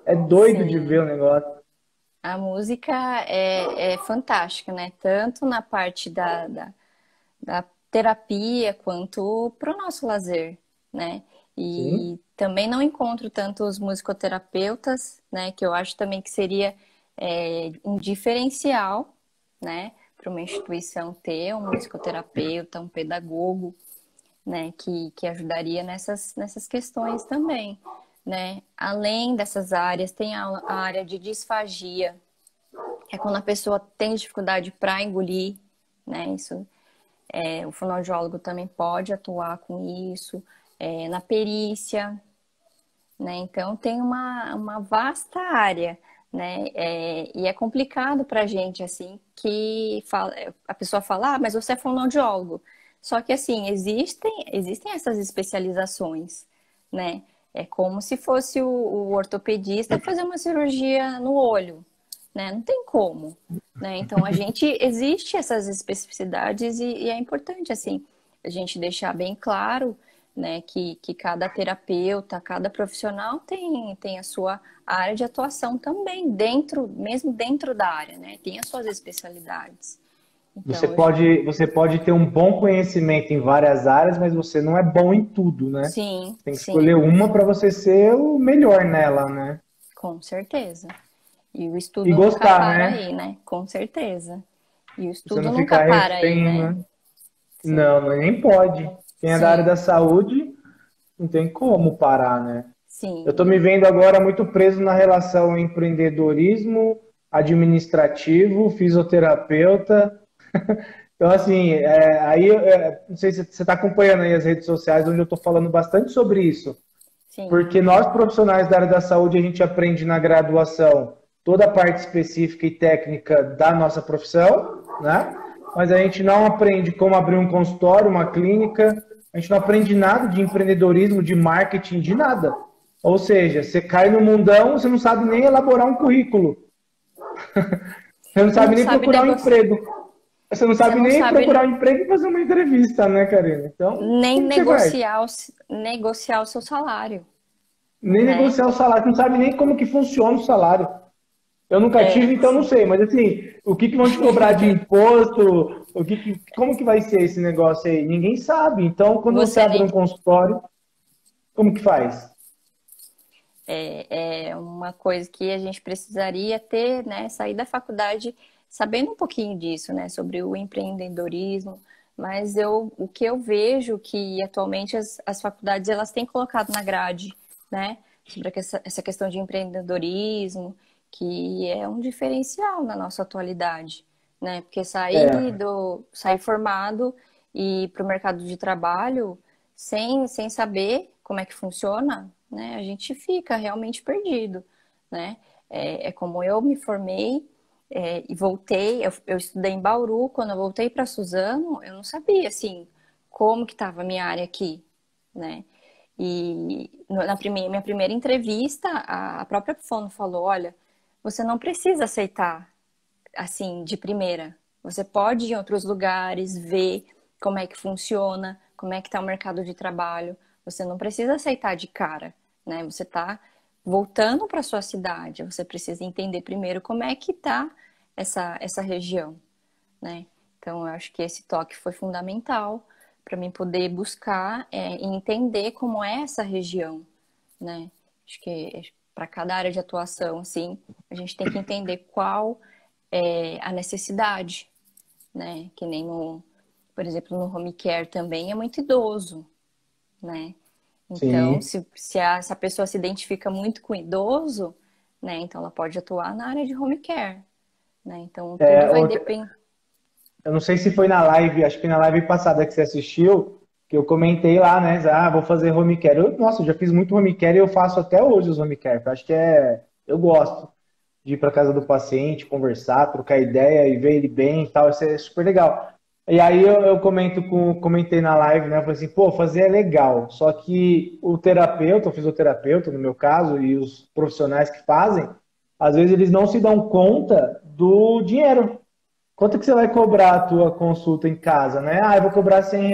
É doido de ver Sim, o negócio. a música é fantástica, né? Tanto na parte da terapia quanto para o nosso lazer, né? Sim. E também não encontro tantos musicoterapeutas, né? Que eu acho também que seria um diferencial, né? Para uma instituição ter um musicoterapeuta, um pedagogo, né? Que ajudaria nessas questões também, né? Além dessas áreas, tem a área de disfagia, que é quando a pessoa tem dificuldade para engolir, né? Isso O fonoaudiólogo também pode atuar com isso, na perícia, né? Então tem uma vasta área, né? E é complicado para a gente, assim, que a pessoa fala, mas você é fonoaudiólogo. Só que, assim, existem essas especializações, né? É como se fosse o ortopedista fazer uma cirurgia no olho, né? Não tem como, né? Então, existe essas especificidades e é importante, assim, a gente deixar bem claro, né, que cada terapeuta, cada profissional tem a sua área de atuação também, mesmo dentro da área, né? Tem as suas especialidades. Você Então, pode ter um bom conhecimento em várias áreas, mas você não é bom em tudo, né? sim, Você tem que escolher sim, uma para você ser o melhor nela, né? com certeza. E o E estudo nunca gostar, para né? aí, né? Com certeza. E o Você estudo não nunca ficar para aí, refém, né? né? Sim, Não, nem pode. Quem é da área da sim, saúde não tem como parar, né? Eu estou me sim. vendo agora muito preso na relação empreendedorismo, administrativo, fisioterapeuta. Então, assim, não sei se você está acompanhando aí as redes sociais, onde eu estou falando bastante sobre isso. Sim, Porque nós, profissionais da área da saúde, a gente aprende na graduação toda a parte específica e técnica da nossa profissão, né? Mas a gente não aprende como abrir um consultório, uma clínica, a gente não aprende nada de empreendedorismo, de marketing, de nada. Ou seja, você cai no mundão, você não sabe nem elaborar um currículo, você não e sabe não nem sabe procurar um negociar, emprego, você não você sabe não nem sabe procurar um emprego e fazer uma entrevista, né, Karina? Então, nem como que você faz? negociar o seu salário, Nem né? negociar o salário, você não sabe nem como que funciona o salário. Eu nunca tive, então não Sim. sei, mas assim, o que vão te cobrar de imposto? Como que vai ser esse negócio aí? Ninguém sabe. Então, quando você Você abre um nem consultório, como que faz? é uma coisa que a gente precisaria ter, né? Sair da faculdade sabendo um pouquinho disso, né? Sobre o empreendedorismo. Mas o que eu vejo que atualmente as faculdades elas têm colocado na grade, né? Sobre essa questão de empreendedorismo, que é um diferencial na nossa atualidade, né? Porque É, sair formado e ir para o mercado de trabalho sem saber como é que funciona, né? A gente fica realmente perdido, né? É como eu me formei e voltei, eu estudei em Bauru, quando eu voltei para Suzano, eu não sabia, assim, como que estava a minha área aqui, né? E minha primeira entrevista, a própria Fono falou, olha, você não precisa aceitar, assim, de primeira. Você pode ir em outros lugares, ver como é que funciona, como é que está o mercado de trabalho. Você não precisa aceitar de cara, né? Você está voltando para sua cidade. Você precisa entender primeiro como é que está essa região, né? Então, eu acho que esse toque foi fundamental para mim poder buscar e entender como é essa região, né? Acho que para cada área de atuação, assim, a gente tem que entender qual é a necessidade, né? Que nem por exemplo, no home care também é muito idoso, né? Então, sim. se a pessoa se identifica muito com idoso, né? Então ela pode atuar na área de home care, né? Então tudo É, vai depender. eu não sei se foi na live, acho que na live passada que você assistiu, que eu comentei lá, né? Vou fazer home care. Nossa, eu já fiz muito home care e eu faço até hoje os home care. Eu acho que eu gosto de ir para casa do paciente, conversar, trocar ideia e ver ele bem e tal. Isso é super legal. E aí eu comentei na live, né? Eu falei assim, pô, fazer é legal. Só que o terapeuta, o fisioterapeuta, no meu caso, e os profissionais que fazem, às vezes eles não se dão conta do dinheiro. Quanto que você vai cobrar a tua consulta em casa, né? Ah, eu vou cobrar R$ 100.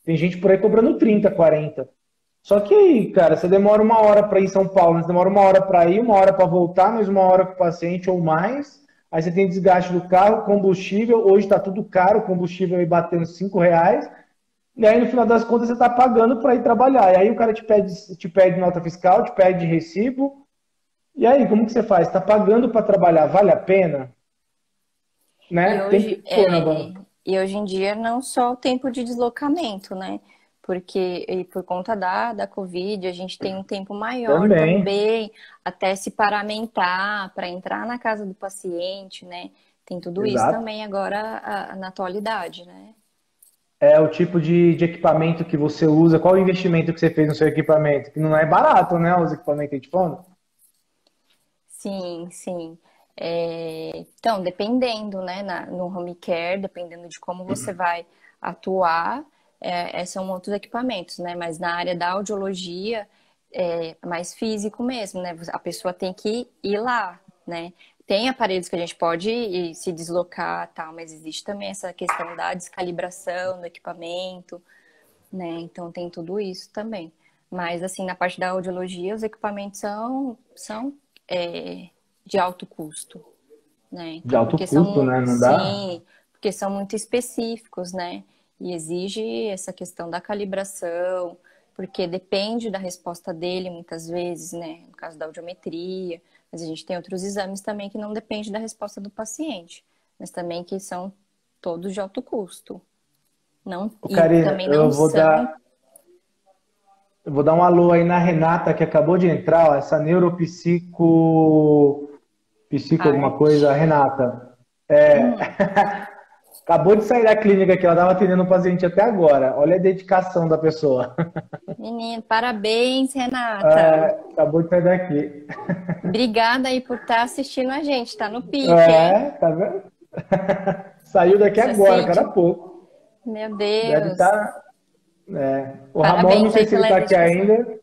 Tem gente por aí cobrando 30, 40. Só que aí, cara, você demora uma hora para ir em São Paulo, você demora uma hora para ir, uma hora para voltar, mais uma hora com o paciente ou mais. Aí você tem desgaste do carro, combustível. Hoje está tudo caro, combustível aí batendo R$ 5. E aí, no final das contas, você está pagando para ir trabalhar. E aí o cara te pede nota fiscal, te pede recibo. E aí, como que você faz? Está pagando para trabalhar, vale a pena? E Né? Tem que hoje, pôr na balança. e hoje em dia não só o tempo de deslocamento, né? Porque e por conta da Covid, a gente tem um tempo maior Também, também até se paramentar para entrar na casa do paciente, né? Tem tudo isso exato. também agora na atualidade, né? é o tipo de equipamento que você usa, qual o investimento que você fez no seu equipamento? Que não é barato, né, os equipamentos de fono? Sim, sim. Então, dependendo, né, no home care, dependendo de como você vai atuar, são outros equipamentos, né? Mas na área da audiologia, é mais físico mesmo, né? A pessoa tem que ir lá, né? Tem aparelhos que a gente pode se deslocar, tal, mas existe também essa questão da descalibração do equipamento, né? Então tem tudo isso também. Mas assim, na parte da audiologia, os equipamentos são de alto custo, né? De Então, alto custo, né? Não dá? sim, porque são muito específicos, né? E exige essa questão da calibração, porque depende da resposta dele muitas vezes, né? No caso da audiometria, mas a gente tem outros exames também que não depende da resposta do paciente, mas também que são todos de alto custo. Não, Ô, e Karina, também não são. eu vou dar um alô aí na Renata, que acabou de entrar, ó, essa psico alguma coisa, Arte. Renata. Hum, Acabou de sair da clínica que ela estava atendendo o paciente até agora. Olha a dedicação da pessoa. menino, parabéns, Renata. Acabou de sair daqui. Obrigada aí por estar assistindo a gente, tá no pique, hein? Tá vendo? Saiu daqui Isso é agora, cara, há sítio. pouco. Meu Deve Deus. estar. O Ramon, não Parabéns sei aí se ele pela está aqui dedicação. ainda.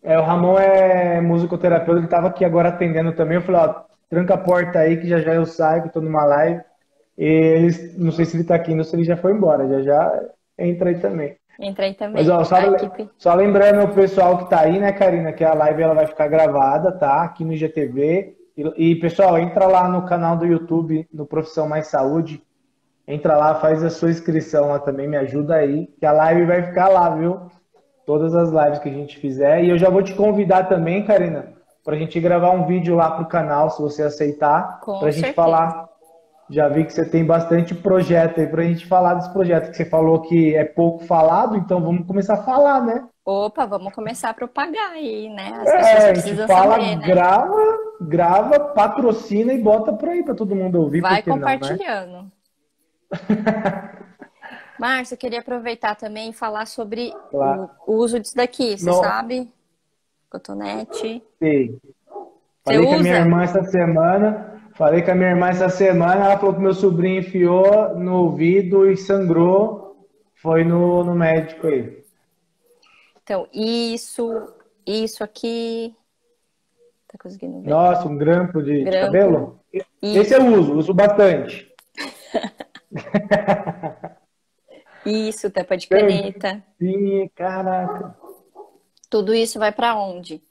O Ramon é musicoterapeuta, ele estava aqui agora atendendo também. Eu falei, ó, tranca a porta aí que já já eu saio, que eu tô numa live. E eles, não sei se ele está aqui ou se ele já foi embora, já já entra aí também. Entrei Mas ó, também. A equipe. só lembrando o pessoal que tá aí, né, Karina, que a live ela vai ficar gravada, tá? Aqui no IGTV. Pessoal, entra lá no canal do YouTube, no Profissão Mais Saúde. Entra lá, faz a sua inscrição lá também, me ajuda aí, que a live vai ficar lá, viu? Todas as lives que a gente fizer. E eu já vou te convidar também, Karina, para a gente gravar um vídeo lá pro canal, se você aceitar, para Com a gente certeza. falar. Já vi que você tem bastante projeto aí para a gente falar desse projeto, que você falou que é pouco falado, então vamos começar a falar, né? Opa, vamos começar a propagar aí, né? As pessoas A gente precisam saber, fala, né? grava, patrocina e bota por aí para todo mundo ouvir, por Vai que não, né? compartilhando. Márcia, eu queria aproveitar também e falar sobre o Claro. uso disso daqui. Você Não sabe? Cotonete. sei. Você Falei com a minha usa? irmã essa semana. Falei com a minha irmã essa semana. Ela falou que meu sobrinho enfiou no ouvido e sangrou. Foi no médico aí. Então, isso aqui. Tá conseguindo ver? Nossa, um grampo de Grampo. cabelo? Esse eu Isso. uso bastante. Isso, tampa de caneta. Tampinha, caraca. Tudo isso vai para onde?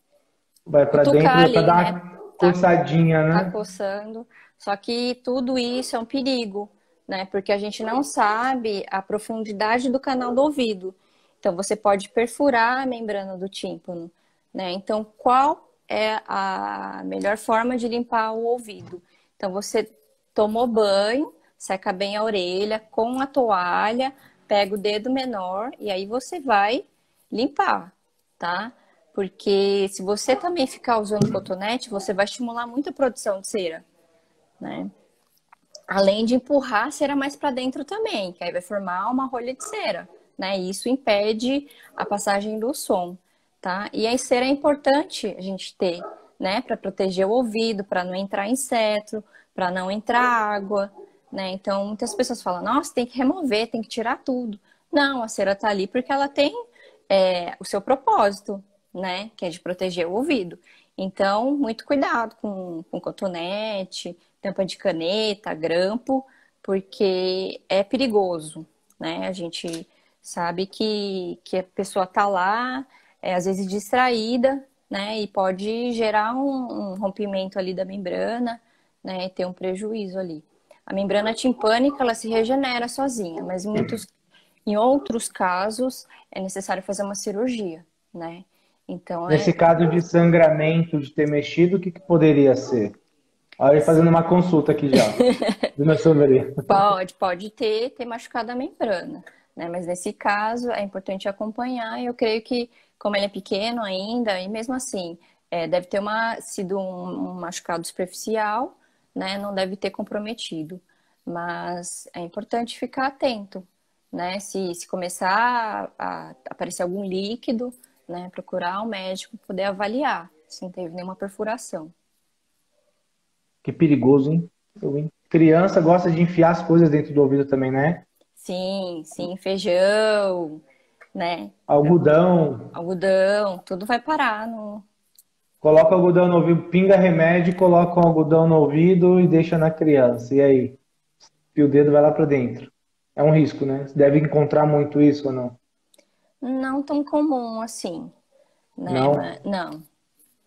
Vai pra Cutucar dentro pra ali, dar né? uma Tá, coçadinha, tá né? coçando. Só que tudo isso é um perigo, né? Porque a gente não sabe a profundidade do canal do ouvido. Então, você pode perfurar a membrana do tímpano, né? Então, qual é a melhor forma de limpar o ouvido? Então, você tomou banho, seca bem a orelha com a toalha, pega o dedo menor e aí você vai limpar, tá? Porque se você também ficar usando cotonete, você vai estimular muito a produção de cera, né? Além de empurrar a cera mais para dentro também, que aí vai formar uma rolha de cera, né? E isso impede a passagem do som, tá? E a cera é importante a gente ter, né? Para proteger o ouvido, para não entrar inseto, para não entrar água, né? Então, muitas pessoas falam, nossa, tem que remover, tem que tirar tudo. Não, a cera tá ali porque ela tem o seu propósito, né? Que é de proteger o ouvido. Então, muito cuidado com cotonete, tampa de caneta, grampo, porque é perigoso, né? A gente sabe que a pessoa tá lá, às vezes distraída, né? E pode gerar um rompimento ali da membrana, né? E ter um prejuízo ali. A membrana timpânica, ela se regenera sozinha, mas em outros casos, é necessário fazer uma cirurgia, né? Então, Nesse caso de sangramento, de ter mexido, o que que poderia ser? Olha ele fazendo uma consulta aqui já, do meu sobrinho. pode ter machucado a membrana, né? Mas nesse caso é importante acompanhar. E eu creio que, como ele é pequeno ainda, e mesmo assim, deve ter sido um machucado superficial, né? Não deve ter comprometido. Mas é importante ficar atento, né? Se começar a aparecer algum líquido, né? Procurar um médico para poder avaliar se não teve nenhuma perfuração. Que perigoso, hein? Criança gosta de enfiar as coisas dentro do ouvido também, né? Sim, sim, feijão, né? Algodão. Algodão, tudo vai parar no. Coloca o algodão no ouvido, pinga remédio, coloca o algodão no ouvido e deixa na criança. E aí? E o dedo vai lá pra dentro. É um risco, né? Você deve encontrar muito isso ou não? Não tão comum assim, né? Não? Não.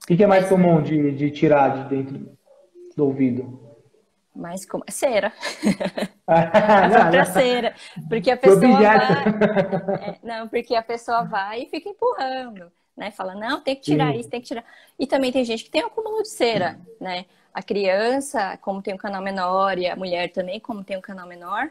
O que que é mais Mas, comum de tirar de dentro do ouvido? mas como? Cera. A Não, própria não. cera. Porque a Que pessoa objeto. vai. Não, porque a pessoa vai e fica empurrando, né? Fala, não, tem que tirar isso, Sim. tem que tirar. E também tem gente que tem acúmulo de cera, né? A criança, como tem um canal menor, e a mulher também, como tem um canal menor,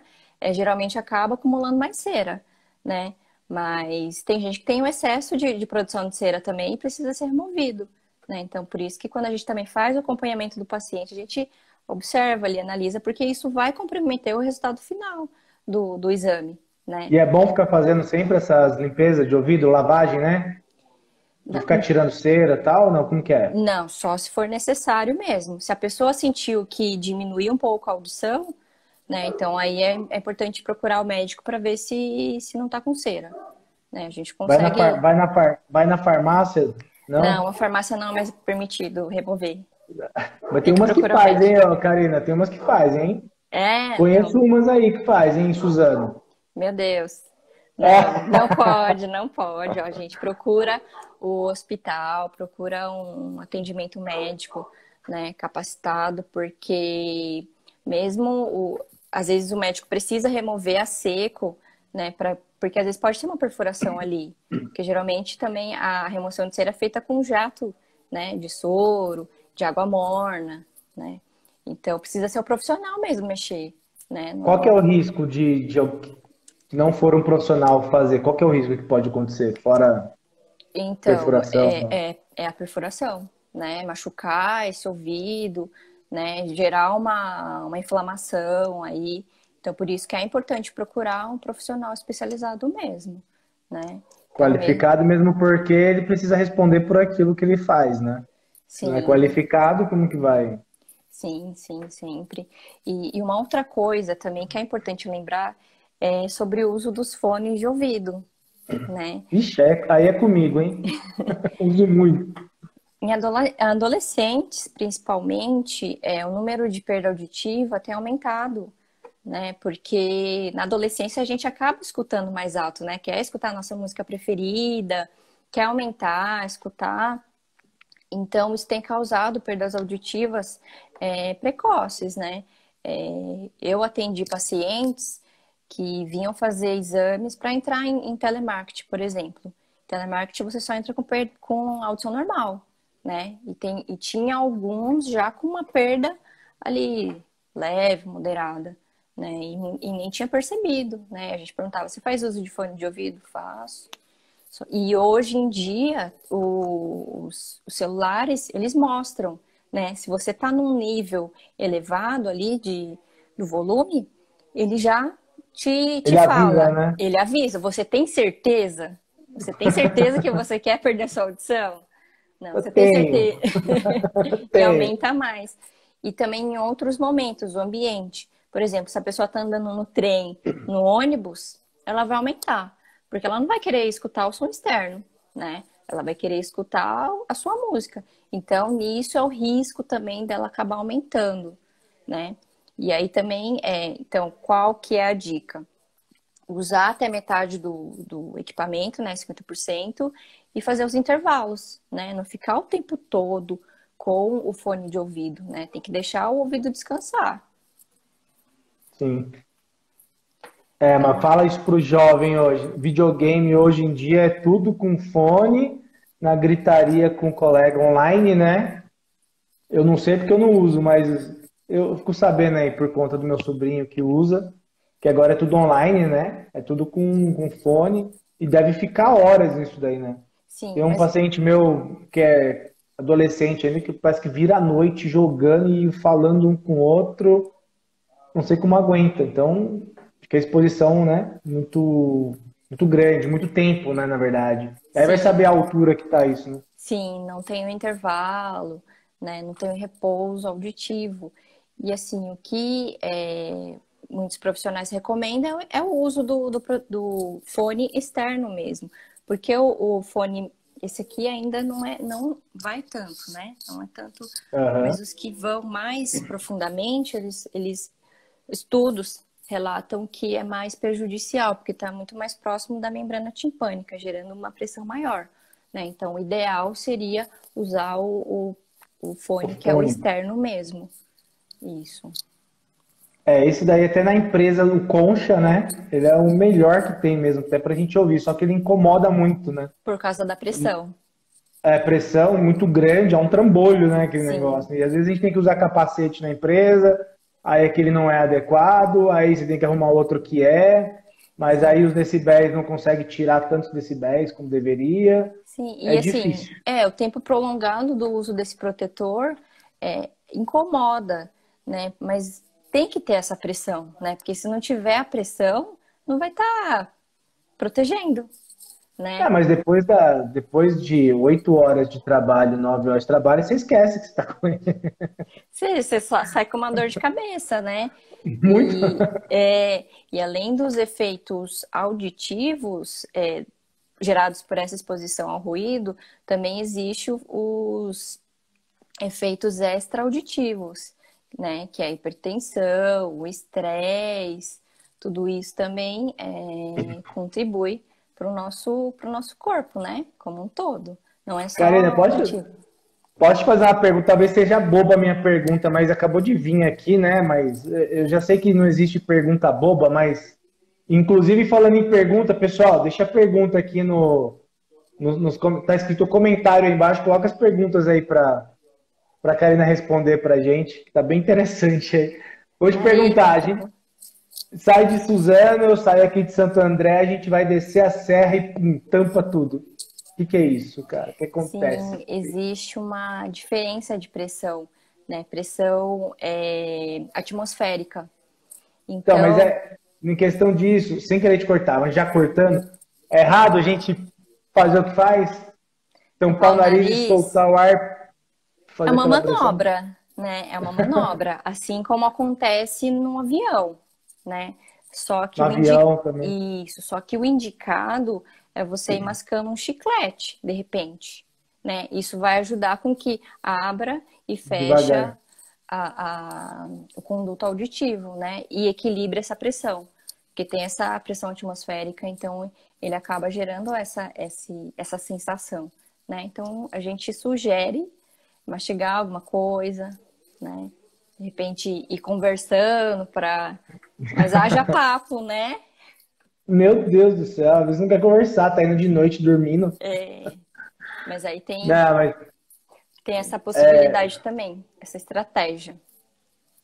geralmente acaba acumulando mais cera, né? Mas tem gente que tem um excesso de produção de cera também e precisa ser removido, né? Então, por isso que quando a gente também faz o acompanhamento do paciente, a gente observa ali, analisa, porque isso vai comprometer o resultado final do exame, né? E é bom ficar fazendo sempre essas limpezas de ouvido, lavagem, né? De ficar tirando cera e tal, não? Como que é? Não, só se for necessário mesmo. Se a pessoa sentiu que diminuiu um pouco a audição, né? Então aí é importante procurar o médico para ver se não está com cera, né? A gente Vai na, consegue. vai na farmácia? Não, Não? a farmácia não é mais permitido remover. Mas tem Tem que umas que procurar o faz, hein, médico. ó, Karina? Tem umas que faz, hein? Não, Conheço umas aí que faz, hein, Suzano? meu Deus. Não, É. não pode, não pode. Ó, a gente procura o hospital, procura um atendimento médico, né, capacitado, porque mesmo às vezes o médico precisa remover a seco, né, porque às vezes pode ter uma perfuração ali, porque geralmente também a remoção de cera é feita com jato, né, de soro, de água morna, né. Então precisa ser o profissional mesmo mexer, né. Qual que é o risco de não for um profissional fazer? Qual que é o risco que pode acontecer? Fora Então, perfuração, não? é a perfuração, né? Machucar esse ouvido, né? Gerar uma inflamação aí. Então, por isso que é importante procurar um profissional especializado mesmo, né? Então, Qualificado mesmo porque ele precisa responder por aquilo que ele faz, né? Se não é sim, qualificado, como que vai? sim, sim, sempre. E uma outra coisa também que é importante lembrar é sobre o uso dos fones de ouvido, né? Ixi, aí é comigo, hein? Uso muito. Em adolescentes, principalmente, o número de perda auditiva tem aumentado, né? Porque na adolescência a gente acaba escutando mais alto, né? Quer escutar a nossa música preferida, quer aumentar, escutar. Então, isso tem causado perdas auditivas precoces, né? Eu atendi pacientes que vinham fazer exames para entrar em telemarketing, por exemplo. Telemarketing você só entra com audição normal, né? E tinha alguns já com uma perda ali leve, moderada, né? E nem tinha percebido, né? A gente perguntava, você faz uso de fone de ouvido? Faço. E hoje em dia, os celulares, eles mostram, né? Se você está num nível elevado ali do volume, ele já te Ele avisa, fala, né? ele avisa. Você tem certeza? Você tem certeza que você quer perder sua audição? Não, Eu você tem tenho, certeza. eu E tenho. aumenta mais. E também em outros momentos, o ambiente. Por exemplo, se a pessoa está andando no trem, no ônibus, ela vai aumentar. Porque ela não vai querer escutar o som externo, né? Ela vai querer escutar a sua música. Então, nisso é o risco também dela acabar aumentando, né? E aí também, então, qual que é a dica? Usar até metade do equipamento, né, 50%, e fazer os intervalos, né? Não ficar o tempo todo com o fone de ouvido, né? Tem que deixar o ouvido descansar. Sim. É, mas fala isso pro jovem hoje. Videogame hoje em dia é tudo com fone, na gritaria com o colega online, né? Eu não sei porque eu não uso, mas eu fico sabendo aí por conta do meu sobrinho que usa, que agora é tudo online, né? É tudo com fone e deve ficar horas nisso daí, né? Sim, Tem um mas paciente meu que é adolescente ainda que parece que vira a noite jogando e falando um com o outro, não sei como aguenta. Então, que a exposição, né, muito grande, muito tempo, né, na verdade. Aí vai saber a Sim, altura que tá isso, né? sim, não tem o intervalo, né? Não tem o repouso auditivo. E assim, o que muitos profissionais recomendam é o uso do fone externo mesmo. Porque o fone, esse aqui ainda não vai tanto, né? Não é tanto. Aham. Mas os que vão mais profundamente, estudos relatam que é mais prejudicial, porque está muito mais próximo da membrana timpânica, gerando uma pressão maior, né? Então, o ideal seria usar o O fone, que é o fone. externo mesmo. Isso. Esse daí até na empresa, o Concha, né? Ele é o melhor que tem mesmo, até pra gente ouvir, só que ele incomoda muito, né? Por causa da pressão. É pressão muito grande, é um trambolho, né, aquele Sim, negócio. E às vezes a gente tem que usar capacete na empresa, aí aquele não é adequado, aí você tem que arrumar outro que é, mas aí sim. os decibéis não consegue tirar tantos decibéis como deveria. Sim, É e assim, difícil. o tempo prolongado do uso desse protetor incomoda, né? Mas tem que ter essa pressão, né? Porque se não tiver a pressão, não vai estar protegendo, né? Mas depois de 8 horas de trabalho, 9 horas de trabalho, você esquece que você está com ele. Você só sai com uma dor de cabeça, né? Muito. E além dos efeitos auditivos gerados por essa exposição ao ruído, também existe os efeitos extra-auditivos, né? Que é a hipertensão, o estresse, tudo isso também contribui para o nosso corpo, né? Como um todo. Não é só Karina, auditivo. posso te fazer uma pergunta? Talvez seja boba a minha pergunta, mas acabou de vir aqui, né? Mas eu já sei que não existe pergunta boba, mas inclusive falando em pergunta, pessoal, deixa a pergunta aqui tá escrito comentário aí embaixo, coloca as perguntas aí para Karina responder pra gente, que tá bem interessante aí. Vou te Eita, perguntar, a que gente bom. sai de Suzano, eu saio aqui de Santo André, a gente vai descer a serra e tampa tudo. O que é isso, cara? O que acontece? Sim, existe uma diferença de pressão, né? Pressão atmosférica. Então, mas Então, em questão disso, sem querer te cortar, mas já cortando, é errado a gente fazer o que faz, tampar tampar o o nariz e nariz soltar o ar, é fazer uma aquela pressão manobra, né? É uma manobra, assim como acontece no avião, né? Só no que avião também. isso, só que o indicado é você ir mascando um chiclete, de repente, né? Isso vai ajudar com que abra e fecha Devagar. o conduto auditivo, né? E equilibre essa pressão, porque tem essa pressão atmosférica, então ele acaba gerando essa sensação, né? Então a gente sugere mastigar alguma coisa, né? De repente ir conversando para. Mas haja papo, né? Meu Deus do céu, às vezes não quer conversar, tá indo de noite dormindo. Mas aí Não, mas tem essa possibilidade também, essa estratégia.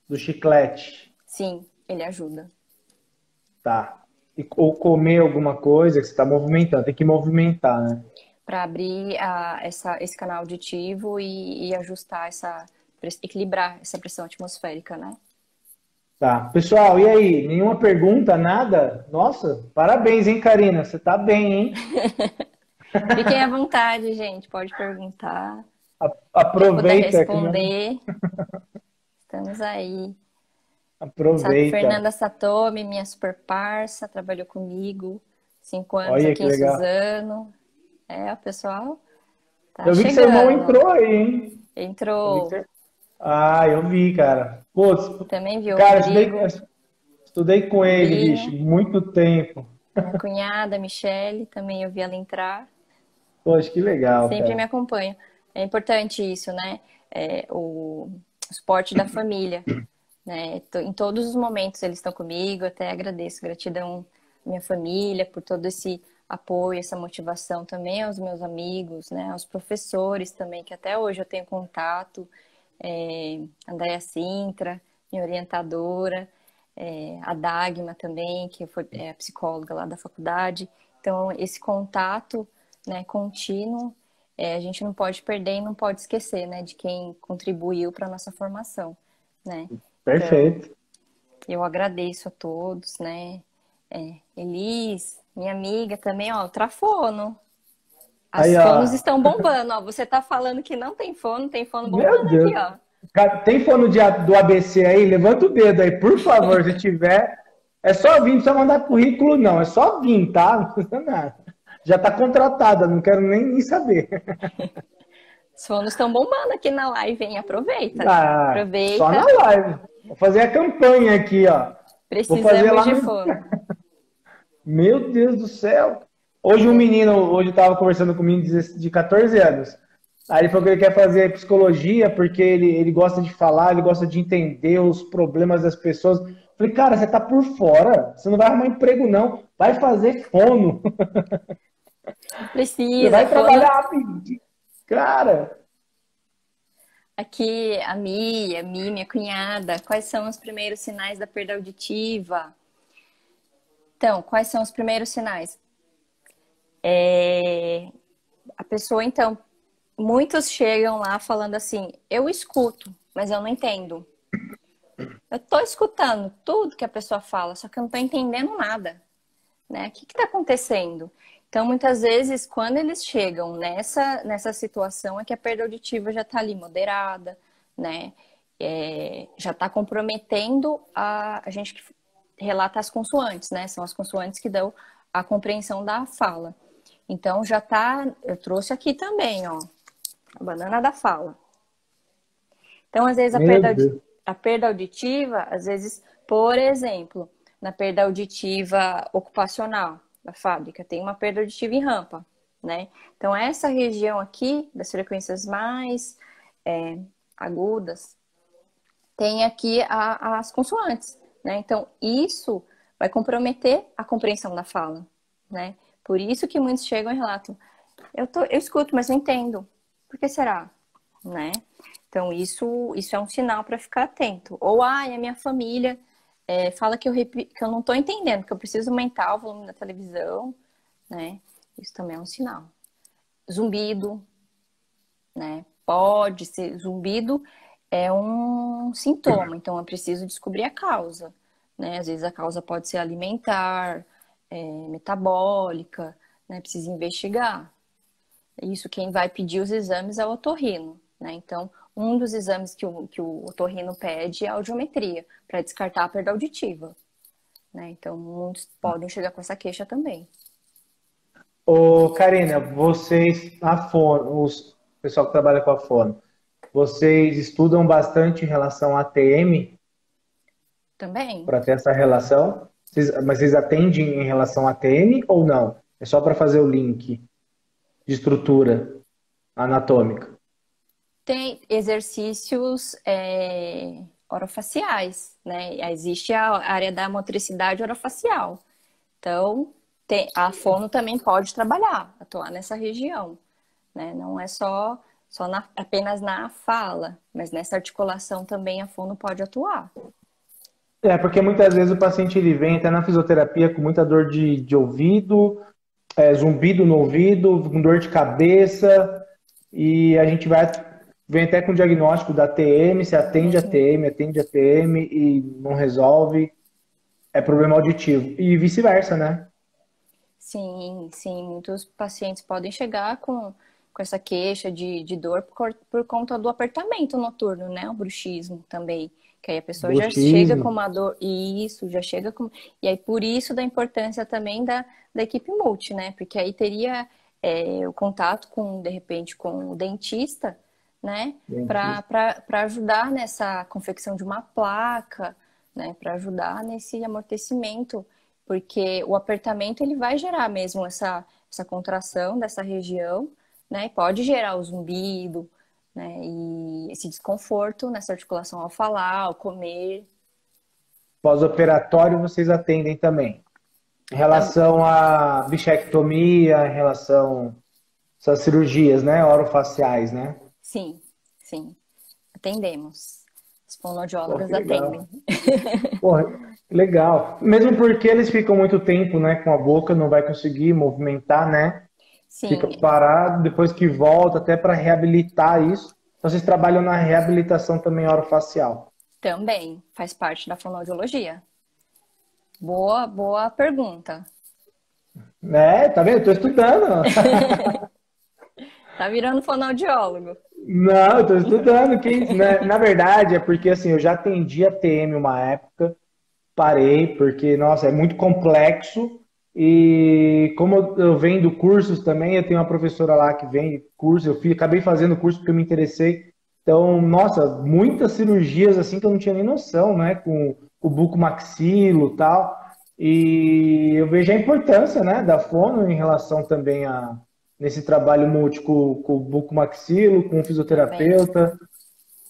do chiclete, Sim, ele ajuda. tá. Ou comer alguma coisa que você tá movimentando, tem que movimentar, né? Para abrir esse canal auditivo e ajustar equilibrar essa pressão atmosférica, né? Tá. Pessoal, e aí? Nenhuma pergunta, nada? Nossa, parabéns, hein, Karina? Você tá bem, hein? Fiquem à vontade, gente, pode perguntar. O que eu puder Aproveita que não. responder, estamos aí. Aproveita. Fernanda Satomi, minha super parça, trabalhou comigo 5 anos Olha aqui que em legal. Suzano. O pessoal tá Eu vi que seu irmão chegando. entrou aí, hein? Eu vi que Entrou. você... Ah, eu vi, cara. Putz, Também viu o cara, Rodrigo, estudei com ele, bicho, Plínio, muito tempo. minha cunhada, Michele, também eu vi ela entrar. Poxa, que legal, Sempre me cara. acompanha. É importante isso, né? O suporte da família, né? Em todos os momentos eles estão comigo, até agradeço, gratidão à minha família por todo esse apoio, essa motivação também aos meus amigos, né? Aos professores também, que até hoje eu tenho contato, Andréa Sintra, minha orientadora, a Dagma também, que foi a psicóloga lá da faculdade. Então, esse contato, né, contínuo, a gente não pode perder e não pode esquecer, né, de quem contribuiu para a nossa formação, né? Então, Perfeito. eu agradeço a todos, né? Elis, minha amiga também, ó, ultrafono. As Aí, fonos ó. estão bombando, ó. Você tá falando que não tem fono Meu bombando aqui, Deus. ó. Cara, tem fono do ABC aí? Levanta o dedo aí, por favor, se tiver. É só vir, não precisa mandar currículo, não. É só vir, tá? Não precisa nada. Já tá contratada, não quero nem saber. Os fonos estão bombando aqui na live, hein? Aproveita. Ah, só na Aproveita. live. Vou fazer a campanha aqui, ó. Vou fazer Precisamos lá de no. fono. Meu Deus do céu. Hoje um menino, hoje eu tava conversando com um menino de 14 anos. Aí ele falou que ele quer fazer psicologia porque ele gosta de falar, ele gosta de entender os problemas das pessoas. Falei, cara, você tá por fora. Você não vai arrumar emprego, não. Vai fazer fono. Você Precisa, vai fono. trabalhar rapidinho. Cara, Aqui, a Mi, minha cunhada, quais são os primeiros sinais da perda auditiva? Então, quais são os primeiros sinais? A pessoa, então, muitos chegam lá falando assim, eu escuto, mas eu não entendo. Eu tô escutando tudo que a pessoa fala, só que eu não tô entendendo nada, né? O que está acontecendo? Então, muitas vezes, quando eles chegam nessa situação, é que a perda auditiva já está ali moderada, né? Já está comprometendo a gente que relata as consoantes, né? São as consoantes que dão a compreensão da fala. Então, já está... Eu trouxe aqui também, ó, a banana da fala. Então, às vezes, meu Deus. a perda auditiva, às vezes, por exemplo, na perda auditiva ocupacional da fábrica, tem uma perda auditiva em rampa, né? Então, essa região aqui, das frequências mais agudas, tem aqui as consoantes, né? Então, isso vai comprometer a compreensão da fala, né? Por isso que muitos chegam e relatam, eu escuto, mas não entendo. Por que será? Né? Então, isso é um sinal para ficar atento. Ou, a minha família fala que eu não estou entendendo, que eu preciso aumentar o volume da televisão, né? Isso também é um sinal. Zumbido, né? Pode ser, zumbido é um sintoma, então eu preciso descobrir a causa, né? Às vezes a causa pode ser alimentar, metabólica, né? Precisa investigar. Isso quem vai pedir os exames é o otorrino, né? Então, um dos exames que o otorrino pede é a audiometria, para descartar a perda auditiva, né? Então, muitos podem chegar com essa queixa também. Ô, Karina, vocês, a fono, o pessoal que trabalha com a fono, vocês estudam bastante em relação à TM Também? para ter essa relação? Mas vocês atendem em relação à TM ou não? É só para fazer o link de estrutura anatômica? Tem exercícios orofaciais, né? Existe a área da motricidade orofacial. Então, a fono também pode trabalhar, atuar nessa região, né? Não é só apenas na fala, mas nessa articulação também a fono pode atuar. Porque muitas vezes o paciente ele vem até na fisioterapia com muita dor de ouvido, zumbido no ouvido, com dor de cabeça, e a gente vem até com o diagnóstico da TM, se atende atende a TM e não resolve, é problema auditivo. E vice-versa, né? Sim, sim. Muitos pacientes podem chegar com essa queixa de dor por conta do apertamento noturno, né? O bruxismo também. Que aí a pessoa já chega com Bruxismo. uma dor. Isso, já chega com. E aí, por isso, da importância também da equipe multi, né? Porque aí teria o contato de repente, com o dentista, né? Para ajudar nessa confecção de uma placa, né? Para ajudar nesse amortecimento. Porque o apertamento ele vai gerar mesmo essa contração dessa região, né? E pode gerar o zumbido, né? E esse desconforto nessa articulação ao falar, ao comer. Pós-operatório vocês atendem também. Em relação à bichectomia, em relação a essas cirurgias, né? Orofaciais, né? Sim, sim. Atendemos. As Pô, fonoaudiólogas que legal. atendem. Pô, legal. Mesmo porque eles ficam muito tempo, né, com a boca, não vai conseguir movimentar, né? Fica Sim, parado, depois que volta, até para reabilitar isso. Então, vocês trabalham na reabilitação também orofacial. também faz parte da fonoaudiologia. Boa pergunta. Tá vendo? Estou estudando. Tá virando fonoaudiólogo. Não, eu tô estudando. Na verdade, é porque assim, eu já atendi a TM uma época, parei, porque, nossa, é muito complexo. E como eu vendo cursos também, eu tenho uma professora lá que vende curso, acabei fazendo curso porque eu me interessei. Então, nossa, muitas cirurgias assim que eu não tinha nem noção, né? Com o bucomaxilo e tal. E eu vejo a importância, né, da fono em relação também a nesse trabalho multi com o bucomaxilo, com o Bem, fisioterapeuta.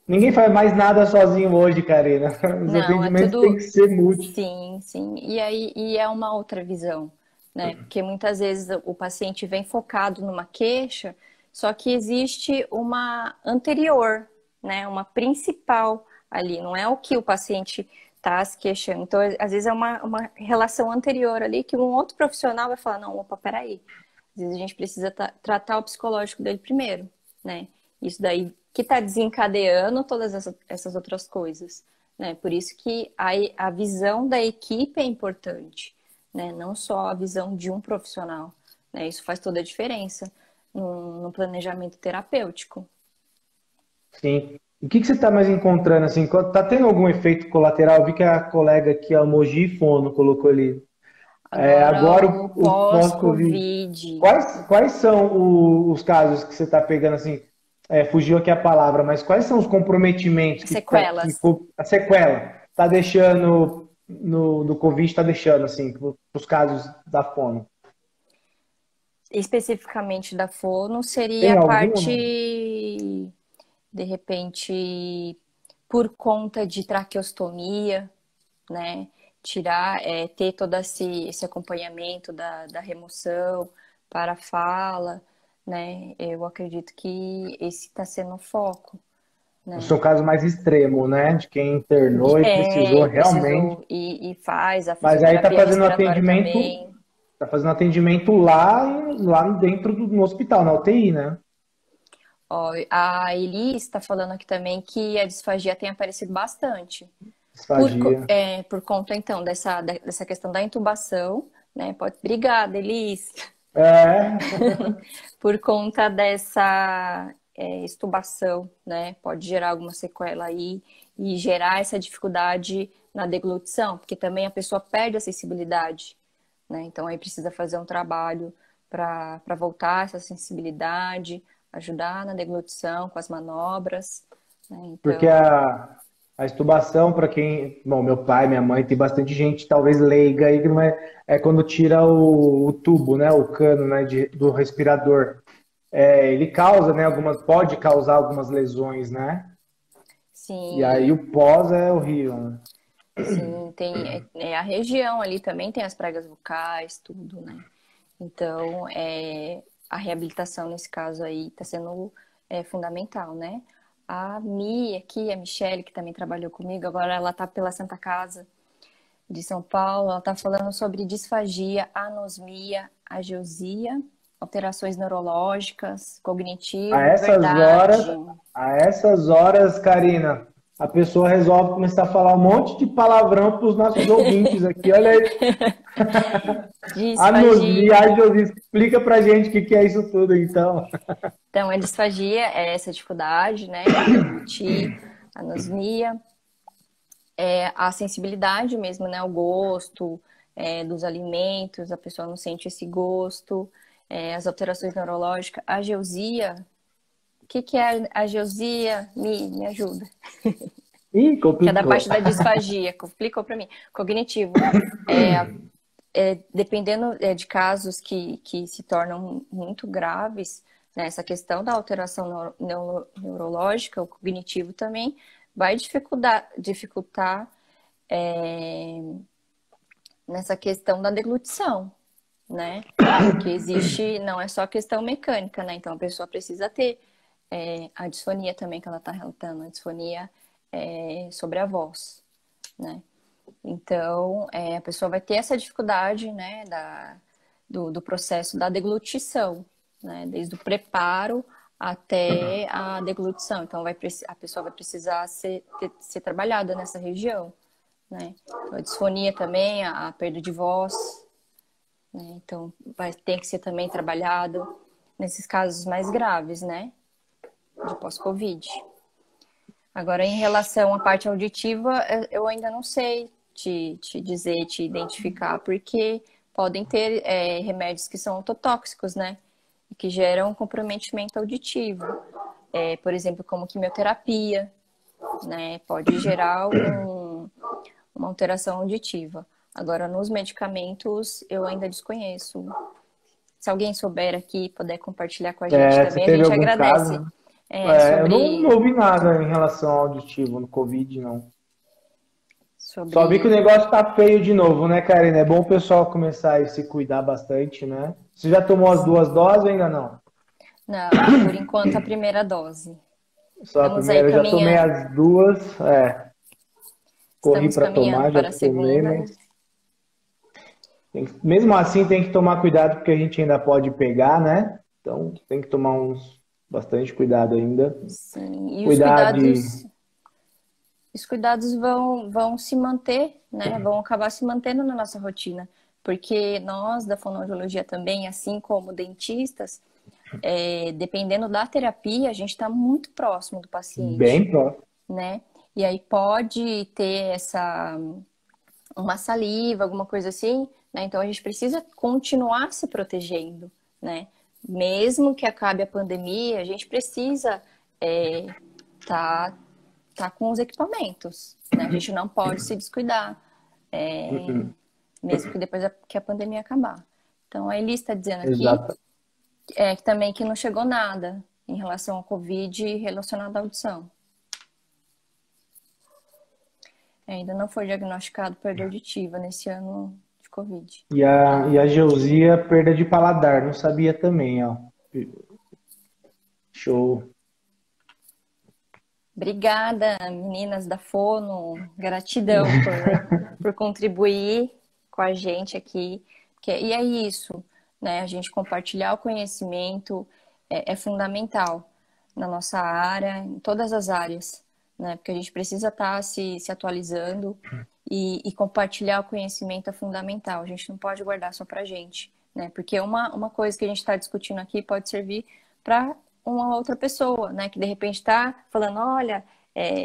Ninguém faz mais nada sozinho hoje, Karina. Os não, é atendimentos têm tudo que ser multi. sim, sim. E aí e é uma outra visão, né? Porque muitas vezes o paciente vem focado numa queixa, só que existe uma anterior, né? Uma principal ali. Não é o que o paciente está se queixando. Então, às vezes é uma relação anterior ali que um outro profissional vai falar, não, opa, peraí. Às vezes a gente precisa tratar o psicológico dele primeiro, né? Isso daí que está desencadeando todas essas outras coisas, né? Por isso que a visão da equipe é importante, né? Não só a visão de um profissional, né? Isso faz toda a diferença no planejamento terapêutico. Sim. O que você está mais encontrando assim? Tá tendo algum efeito colateral? Eu vi que a colega aqui, a Moji Fono, colocou ali. Agora, Agora o o pós-Covid. pós-Covid, Quais são os casos que você está pegando assim? Fugiu aqui a palavra, mas quais são os comprometimentos sequelas. a sequela está deixando no Covid está deixando assim os casos da fono? Especificamente da fono, seria Tem a algum? parte, Não? de repente, por conta de traqueostomia, né? Tirar, ter todo esse acompanhamento da remoção para a fala, né? Eu acredito que esse está sendo o foco, O né? seu caso mais extremo, né? De quem internou e precisou E realmente. precisou, e faz a Mas aí fisioterapia respiratória também. tá fazendo atendimento lá dentro no hospital, na UTI, né? Ó, a Elis está falando aqui também que a disfagia tem aparecido bastante. Disfagia. Por conta, então, dessa questão da intubação, né? Obrigada, Elis. É, Por conta dessa extubação, né? Pode gerar alguma sequela aí e gerar essa dificuldade na deglutição, porque também a pessoa perde a sensibilidade, né? Então aí precisa fazer um trabalho para voltar essa sensibilidade, ajudar na deglutição com as manobras, né? porque Então, a estubação, para quem. Bom, meu pai, minha mãe, tem bastante gente, talvez leiga aí, que não é quando tira o tubo, né? O cano, né? Do respirador. Ele causa, né? Pode causar algumas lesões, né? E aí sim, o pós é horrível, né? sim, tem a região ali também tem as pregas bucais, tudo, né? Então, a reabilitação nesse caso aí está sendo fundamental, né? A Mi aqui, a Michelle, que também trabalhou comigo, agora ela está pela Santa Casa de São Paulo, ela está falando sobre disfagia, anosmia, ageusia, alterações neurológicas, A cognitivo, essas horas, verdade. a essas horas, Karina, a pessoa resolve começar a falar um monte de palavrão para os nossos ouvintes aqui. Olha aí, Disfagia. anosmia, Josi, explica pra gente o que é isso tudo, então. Então, a disfagia é essa dificuldade, né, de deglutir, anosmia. A sensibilidade mesmo, né? O gosto dos alimentos, a pessoa não sente esse gosto, as alterações neurológicas, a ageusia. O que é a ageusia? Me ajuda. Ih, Que é da complicou. parte da disfagia, complicou para mim. Cognitivo. Dependendo de casos que se tornam muito graves, né, essa questão da alteração neurológica, o cognitivo também vai dificultar é, nessa questão da deglutição, né? Porque existe, não é só questão mecânica, né? Então a pessoa precisa ter a disfonia também que ela está relatando, a disfonia sobre a voz, né? Então a pessoa vai ter essa dificuldade, né, do processo da deglutição, né? Desde o preparo até a deglutição. Então a pessoa vai precisar ser trabalhada nessa região, né? Então, a disfonia também, a perda de voz, né? Então, vai ter que ser também trabalhado nesses casos mais graves, né? De pós-Covid. Agora, em relação à parte auditiva, eu ainda não sei te dizer, te identificar, porque podem ter remédios que são ototóxicos, né? E que geram comprometimento auditivo. Por exemplo, como quimioterapia, né? Pode gerar uma alteração auditiva. Agora, nos medicamentos, eu ainda desconheço. Se alguém souber aqui, puder compartilhar com a gente Você também, a teve gente algum agradece. caso? Eu não Sobre, ouvi nada em relação ao auditivo no Covid, não. Só vi que o sobre negócio tá feio de novo, né, Karina? É bom o pessoal começar a se cuidar bastante, né? Você já tomou as duas doses ou ainda não? Não, por enquanto a primeira dose. Só a Estamos aí primeira, eu já tomei caminhando. as duas, corri Estamos para caminhando tomar, já para a tomei, segunda, mas né? mesmo assim tem que tomar cuidado porque a gente ainda pode pegar, né? Então tem que tomar bastante cuidado ainda. Sim, e Cuidar de. os cuidados vão se manter, né? Vão acabar se mantendo na nossa rotina. Porque nós, da fonoaudiologia também, assim como dentistas, dependendo da terapia, a gente está muito próximo do paciente, Bem próximo. né? E aí pode ter uma saliva, alguma coisa assim, né? Então a gente precisa continuar se protegendo, né? Mesmo que acabe a pandemia, a gente precisa tá, tá com os equipamentos, né? A gente não pode se descuidar, mesmo que depois que a pandemia acabar. Então a Eli está dizendo aqui Exato. que também que não chegou nada em relação ao Covid relacionado à audição. Ainda não foi diagnosticado perda auditiva nesse ano de Covid. E a Geusia, perda de paladar, não sabia também, ó. Show. Obrigada, meninas da Fono. Gratidão por contribuir com a gente aqui. E é isso, né? A gente compartilhar o conhecimento é fundamental na nossa área, em todas as áreas, né? Porque a gente precisa estar se atualizando e compartilhar o conhecimento é fundamental. A gente não pode guardar só pra gente, né? Porque uma coisa que a gente está discutindo aqui pode servir para uma outra pessoa, né? Que de repente está falando, olha,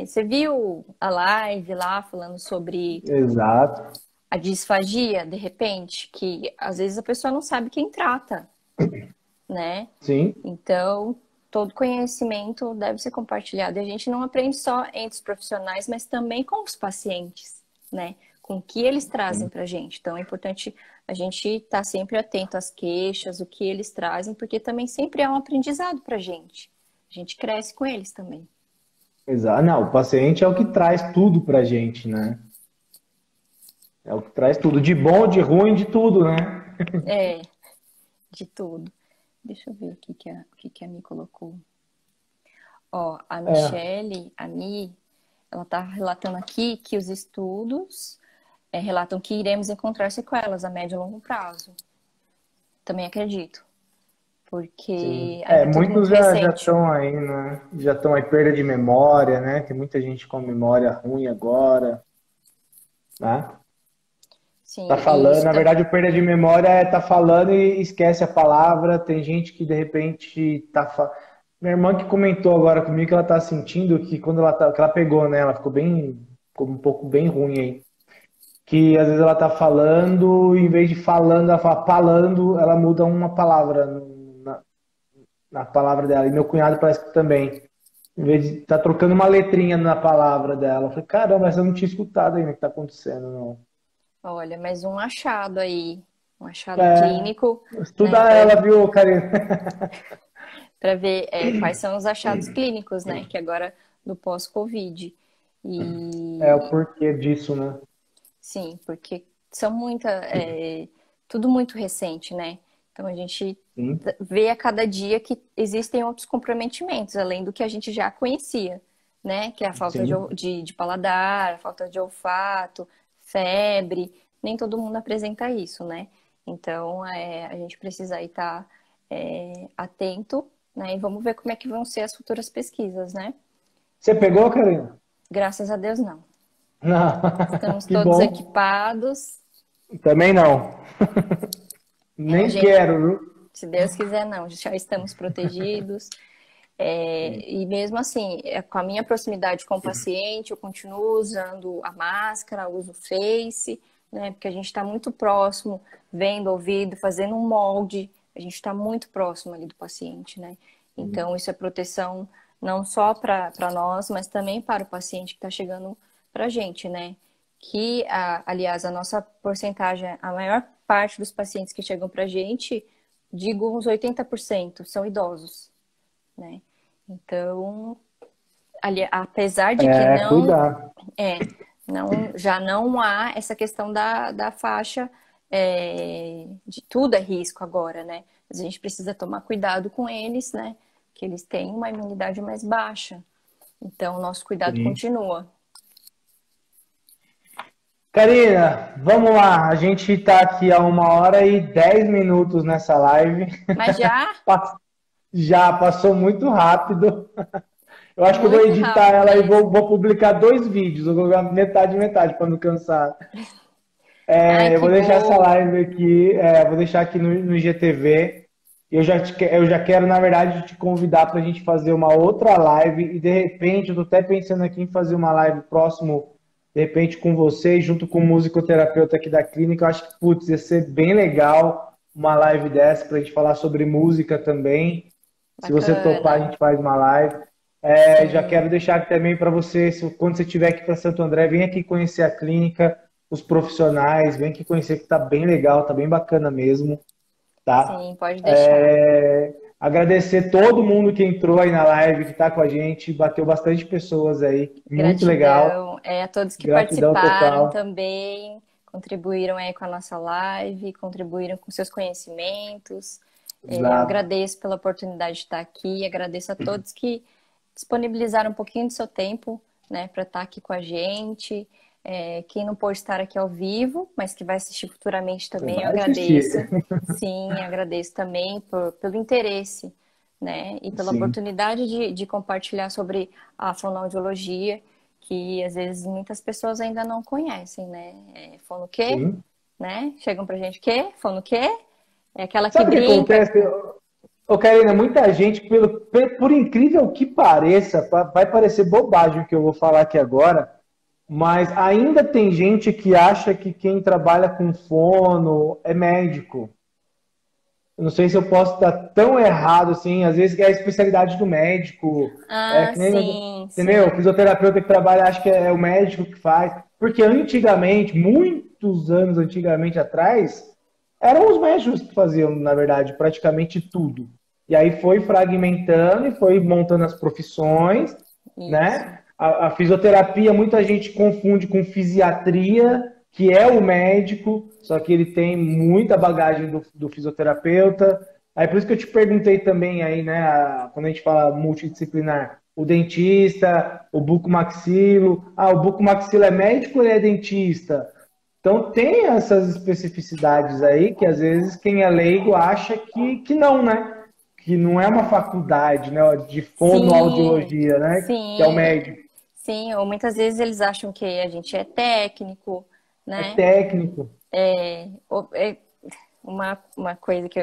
você viu a live lá falando sobre Exato. a disfagia, de repente, que às vezes a pessoa não sabe quem trata, né? Sim. Então, todo conhecimento deve ser compartilhado. E a gente não aprende só entre os profissionais, mas também com os pacientes, né? Com o que eles trazem para a gente. Então, é importante a gente estar sempre atento às queixas, o que eles trazem, porque também sempre é um aprendizado para a gente. A gente cresce com eles também. Exato. Não, o paciente é o que traz tudo pra gente, né? É o que traz tudo, de bom, de ruim, de tudo, né? É, de tudo. Deixa eu ver o que que a Mi colocou. Ó, a É, Michele, a Mi, ela está relatando aqui que os estudos relatam que iremos encontrar sequelas a médio e longo prazo. Também acredito, sim. porque ainda é tudo Muitos muito já recente. estão aí, né? Já estão aí, perda de memória, né? Tem muita gente com memória ruim agora, né? Tá Sim, e falando, isso na também. verdade, o perda de memória é tá falando e esquece a palavra. Tem gente que de repente Minha irmã que comentou agora comigo que ela tá sentindo que quando que ela pegou, né? Ela ficou um pouco bem ruim aí. Que às vezes ela tá falando, e em vez de falando, ela fala palando, ela muda uma palavra na palavra dela. E meu cunhado parece que também. Em vez de tá trocando uma letrinha na palavra dela. Eu falei, caramba, essa eu não tinha escutado ainda o que tá acontecendo, não. Olha, mais um achado aí, um achado É, clínico, né, estuda ela, viu, Karina? para ver quais são os achados clínicos, né, que agora do pós-Covid. É o E porquê disso, né? sim, porque são tudo muito recente, né? Então a gente Sim, vê a cada dia que existem outros comprometimentos, além do que a gente já conhecia, né? Que é a falta sim. de paladar, a falta de olfato, febre. Nem todo mundo apresenta isso, né? Então a gente precisa aí estar atento, né? E vamos ver como é que vão ser as futuras pesquisas, né? Você pegou, Karina? Graças a Deus, não. Não, Estamos que todos bom. equipados. Também não. É, Nem gente, quero, viu? se Deus quiser, não, já estamos protegidos. E mesmo assim, com a minha proximidade com o paciente, eu continuo usando a máscara, uso o Face, né? Porque a gente está muito próximo, vendo, ouvindo, fazendo um molde, a gente está muito próximo ali do paciente, né? Então, isso é proteção não só para nós, mas também para o paciente que está chegando para a gente, né? Que, aliás, a nossa porcentagem, a maior parte dos pacientes que chegam para a gente, digo uns 80%, são idosos, né? Então, ali, apesar de que É, cuidar. já não há essa questão da faixa, de tudo é risco agora, né? Mas a gente precisa tomar cuidado com eles, né? Que eles têm uma imunidade mais baixa. Então, o nosso cuidado Sim. continua. Karina, vamos lá. A gente está aqui há 1h10 nessa live. Mas já, Já passou muito rápido. Eu acho que eu vou muito editar rápido ela e mesmo. vou publicar 2 vídeos. Eu vou colocar metade e metade para não cansar. Ai, Eu que vou deixar essa bom. live aqui, vou deixar aqui no IGTV. Eu já quero, na verdade, te convidar para a gente fazer uma outra live. E de repente, eu estou até pensando aqui em fazer uma live próximo, de repente, com você, junto com o musicoterapeuta aqui da clínica. Eu acho que, putz, ia ser bem legal uma live dessa para a gente falar sobre música também. Se você topar, a Bacana. gente faz uma live. Já Sim, quero deixar aqui também para você, quando você estiver aqui para Santo André, vem aqui conhecer a clínica, os profissionais, vem aqui conhecer que tá bem legal, tá bem bacana mesmo, tá? sim, pode deixar. Agradecer todo mundo que entrou aí na live, que tá com a gente, bateu bastante pessoas aí, muito legal, Gratidão, a todos que gratidão participaram total. também, contribuíram aí com a nossa live, contribuíram com seus conhecimentos. Eu Exato. agradeço pela oportunidade de estar aqui, agradeço a todos que disponibilizaram um pouquinho do seu tempo, né, para estar aqui com a gente. Quem não pôde estar aqui ao vivo, mas que vai assistir futuramente Você também, eu vai assistir. agradeço. Sim, agradeço também pelo interesse, né, e pela Sim, oportunidade de compartilhar sobre a fonoaudiologia, que às vezes muitas pessoas ainda não conhecem, né? Fono o quê? sim. Né? Chegam pra gente, quê? Fono o quê? É aquela que Sabe o que brinca. acontece? Ô, Karina, muita gente, por incrível que pareça, vai parecer bobagem o que eu vou falar aqui agora, mas ainda tem gente que acha que quem trabalha com fono é médico. Eu não sei se eu posso estar tão errado assim, às vezes é a especialidade do médico, Ah, que nem, sim, entendeu? O sim. fisioterapeuta que trabalha acha que é o médico que faz, porque antigamente, muitos anos antigamente atrás, eram os médicos que faziam, na verdade, praticamente tudo. E aí foi fragmentando e foi montando as profissões, Isso. né? A fisioterapia, muita gente confunde com fisiatria, que é o médico, só que ele tem muita bagagem do fisioterapeuta. Aí por isso que eu te perguntei também aí, né, quando a gente fala multidisciplinar, o dentista, o bucomaxilo. Ah, o bucomaxilo é médico ou ele é dentista? Então tem essas especificidades aí que às vezes quem é leigo acha que não, né? Que não é uma faculdade, né, de Sim, fonoaudiologia, né? Que é o sim, médico. sim. Ou muitas vezes eles acham que a gente é técnico, É né? técnico. É uma coisa que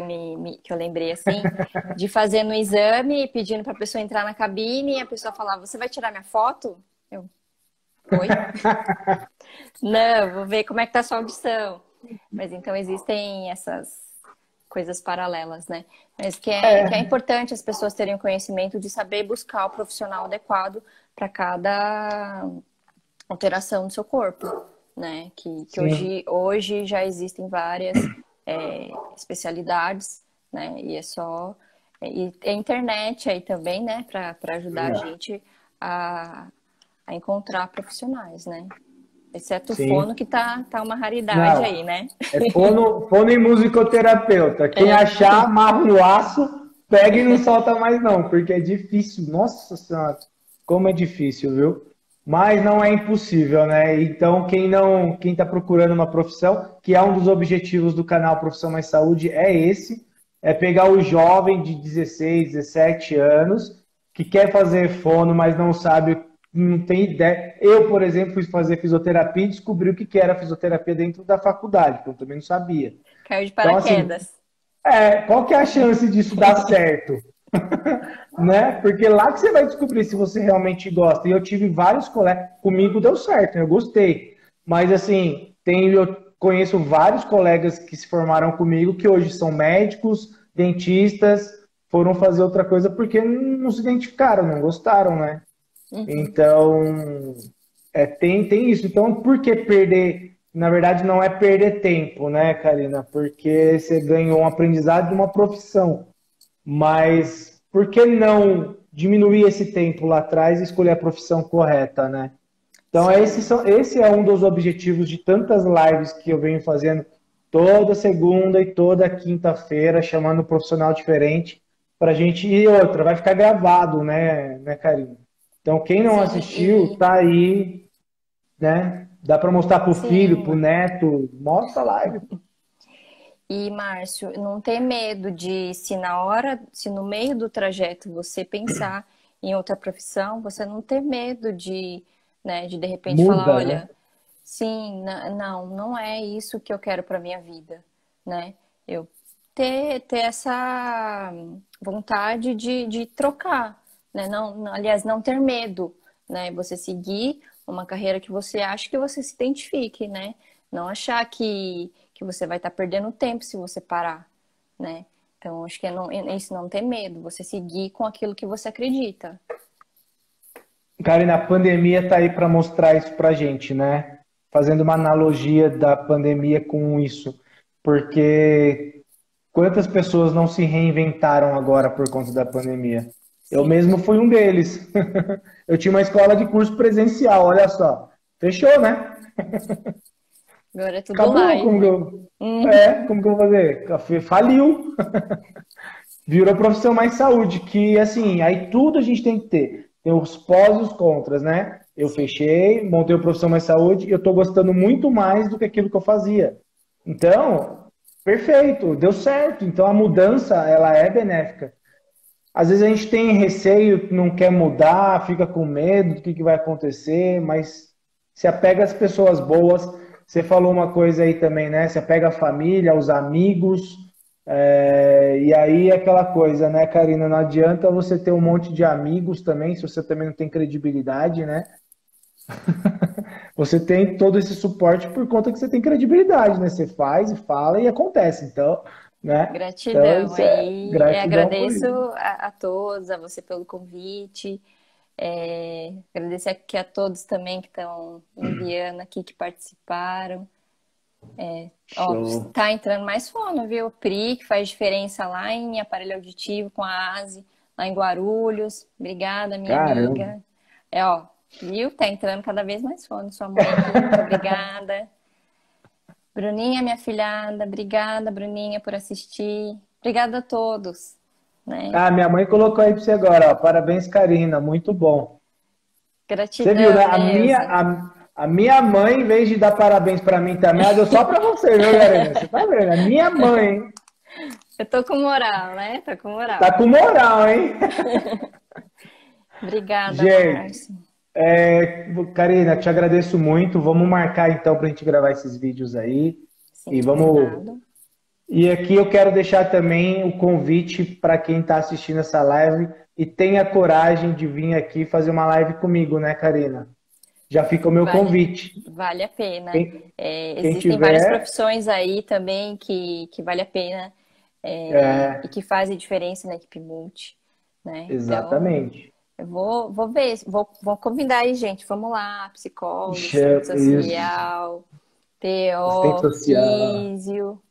que eu lembrei assim, de fazer no exame, pedindo para a pessoa entrar na cabine e a pessoa falava: Você vai tirar minha foto? Eu, oi? Não, vou ver como é que tá a sua audição. Mas então existem essas coisas paralelas, né? Mas que é importante as pessoas terem o conhecimento de saber buscar o profissional adequado para cada alteração do seu corpo, né? Que Sim, hoje já existem várias especialidades, né? E é só. E a internet aí também, né? Para ajudar a gente a, a encontrar profissionais, né? Exceto o fono, sim. que tá uma raridade Não, aí, né? é fono e musicoterapeuta. Quem achar, amarra um laço, pega e não solta mais não, porque é difícil. Nossa Senhora, como é difícil, viu? Mas não é impossível, né? Então, quem está procurando uma profissão, que é um dos objetivos do canal Profissão Mais Saúde, é esse, é pegar o jovem de 16, 17 anos, que quer fazer fono, mas não sabe não tem ideia. Eu, por exemplo, fui fazer fisioterapia e descobri o que que era fisioterapia dentro da faculdade, que eu também não sabia. Caiu de Então, assim, paraquedas. qual que é a chance disso dar certo? Né? Porque lá que você vai descobrir se você realmente gosta. E eu tive vários colegas, comigo deu certo, né? Eu gostei. Mas assim, eu conheço vários colegas que se formaram comigo que hoje são médicos, dentistas, foram fazer outra coisa porque não se identificaram, não gostaram, né? Uhum. Então, tem isso. Então, por que perder? Na verdade, não é perder tempo, né, Karina? Porque você ganhou um aprendizado de uma profissão. Mas por que não diminuir esse tempo lá atrás e escolher a profissão correta, né? Então, Sim. esse é um dos objetivos de tantas lives que eu venho fazendo toda segunda e toda quinta-feira, chamando um profissional diferente para a gente. E outra, vai ficar gravado, né, Karina? Então, quem não Sim, assistiu, tá aí, né? Dá para mostrar pro filho, pro sim. neto, mostra a live. E, Márcio, não ter medo de, se na hora, se no meio do trajeto você pensar em outra profissão, você não ter medo de, né, de repente falar, Muda, né? olha, sim, não, não é isso que eu quero para minha vida, né? Eu ter essa vontade de trocar, né? Aliás, não ter medo, né? Você seguir uma carreira que você acha que você se identifique, né? Não achar que você vai estar perdendo tempo se você parar, né? Então, acho que é isso, não ter medo, você seguir com aquilo que você acredita. Karina, a pandemia tá aí para mostrar isso pra gente, né? Fazendo uma analogia da pandemia com isso. Porque quantas pessoas não se reinventaram agora por conta da pandemia? Eu Sim. mesmo fui um deles. Eu tinha uma escola de curso presencial, olha só. Fechou, né? Agora é tudo Acabou, live. Uhum. como que eu vou fazer? Faliu. Virou profissão mais saúde, que assim, aí tudo a gente tem que ter. Tem os pós e os contras, né? Eu Sim, fechei, montei o profissão mais saúde e eu tô gostando muito mais do que aquilo que eu fazia. Então, perfeito, deu certo. Então a mudança, ela é benéfica. Às vezes a gente tem receio, não quer mudar, fica com medo do que vai acontecer, mas se apega às pessoas boas. Você falou uma coisa aí também, né? Se apega à família, aos amigos. E aí é aquela coisa, né, Karina? Não adianta você ter um monte de amigos também, se você também não tem credibilidade, né? Você tem todo esse suporte por conta que você tem credibilidade, né? Você faz e fala e acontece. Então, né? Então, gratidão. isso é Aí gratidão por agradeço isso. a todos, a você pelo convite. Agradecer aqui a todos também que estão enviando aqui, que participaram. Ó, Show. tá entrando mais fono, viu? O Pri, que faz diferença lá em aparelho auditivo com a ASE, lá em Guarulhos. Obrigada, minha Caramba. amiga. Ó, viu? Tá entrando cada vez mais fono. Sua mãe aqui, muito obrigada. Bruninha, minha filhada, obrigada, Bruninha, por assistir. Obrigada a todos, né? Ah, minha mãe colocou aí pra você agora, ó. Parabéns, Karina. Muito bom. Você viu, né? Gratidão, Neuza. A minha mãe, em vez de dar parabéns pra mim também, ela deu só pra você, viu, Karina? Você tá vendo? A minha mãe, hein? Eu tô com moral, né? Tô com Tá moral. com moral, hein? Obrigada, Gente, Márcio. Karina, te agradeço muito. Vamos marcar então pra gente gravar esses vídeos aí. E Sim, vamos. combinado. E aqui eu quero deixar também o convite para quem está assistindo essa live e tenha coragem de vir aqui fazer uma live comigo, né, Karina? Já fica o meu Vale, convite. vale a pena. Quem, quem Existem várias tiver, profissões aí também que vale a pena e é, que fazem diferença na equipe multi, né? Então, exatamente. eu vou ver, vou convidar aí, gente. Vamos lá, psicólogo, assistente Isso, social, assistente PO, social. físio,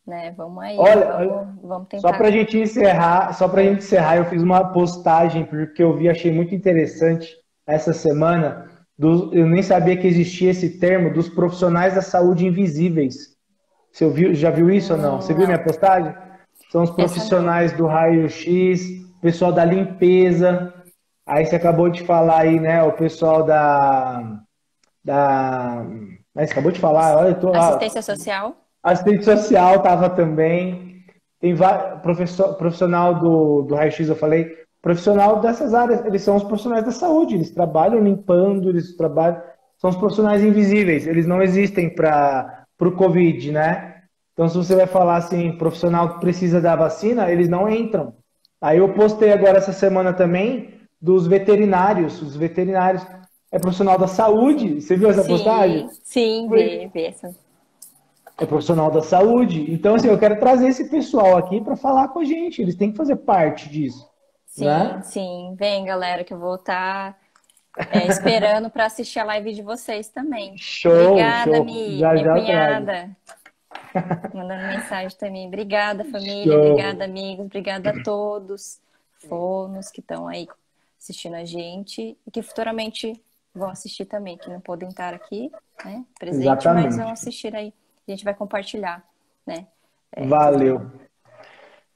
né? Vamos aí, Olha, vamos só tentar. para a gente encerrar, Oi. eu fiz uma postagem porque eu vi, achei muito interessante essa semana. Eu nem sabia que existia esse termo dos profissionais da saúde invisíveis. Já viu isso ou não? Você viu minha Não, postagem? São os essa não. profissionais do raio-x, pessoal da limpeza. Aí você acabou de falar aí, né? O pessoal da. Mas você acabou de falar, olha, eu tô lá. Assistência social? Assistente social estava também. Tem profissional do raio-x, eu falei. Profissional dessas áreas, eles são os profissionais da saúde, eles trabalham limpando, eles trabalham, são os profissionais invisíveis, eles não existem para o Covid, né? Então, se você vai falar assim, profissional que precisa da vacina, eles não entram. Aí eu postei agora essa semana também dos veterinários, os veterinários é profissional da saúde, você viu essa postagem? Sim, vi essa. É profissional da saúde. Então, assim, eu quero trazer esse pessoal aqui para falar com a gente, eles têm que fazer parte disso, Sim, né? sim. Vem, galera, que eu vou estar esperando para assistir a live de vocês também. Show, Obrigada, show. Mi, Já minha já eu trago. cunhada. Mandando mensagem também. Obrigada, família. Obrigada, Show. amigos. Obrigada a todos fonos que estão aí assistindo a gente e que futuramente vão assistir também, que não podem estar aqui, né, presente, mas vão Exatamente. assistir aí. A gente vai compartilhar, né? Tudo. Valeu.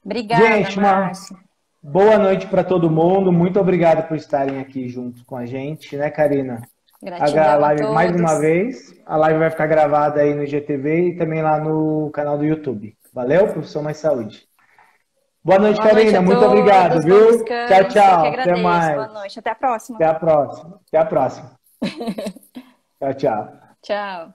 Obrigada, Gente, uma Márcio. boa noite para todo mundo. Muito obrigado por estarem aqui junto com a gente, né, Karina? A Gratidão a live, mais uma todos. vez, a live vai ficar gravada aí no IGTV e também lá no canal do YouTube. Valeu, Profissão Mais Saúde. Boa noite, Boa noite Karina. a Muito obrigado, todos. Bom viu? Tchau, descanso. Eu que tchau. Até agradeço. Boa mais. noite. Até a próxima. Até a próxima. Até a próxima. Tchau, tchau. Tchau.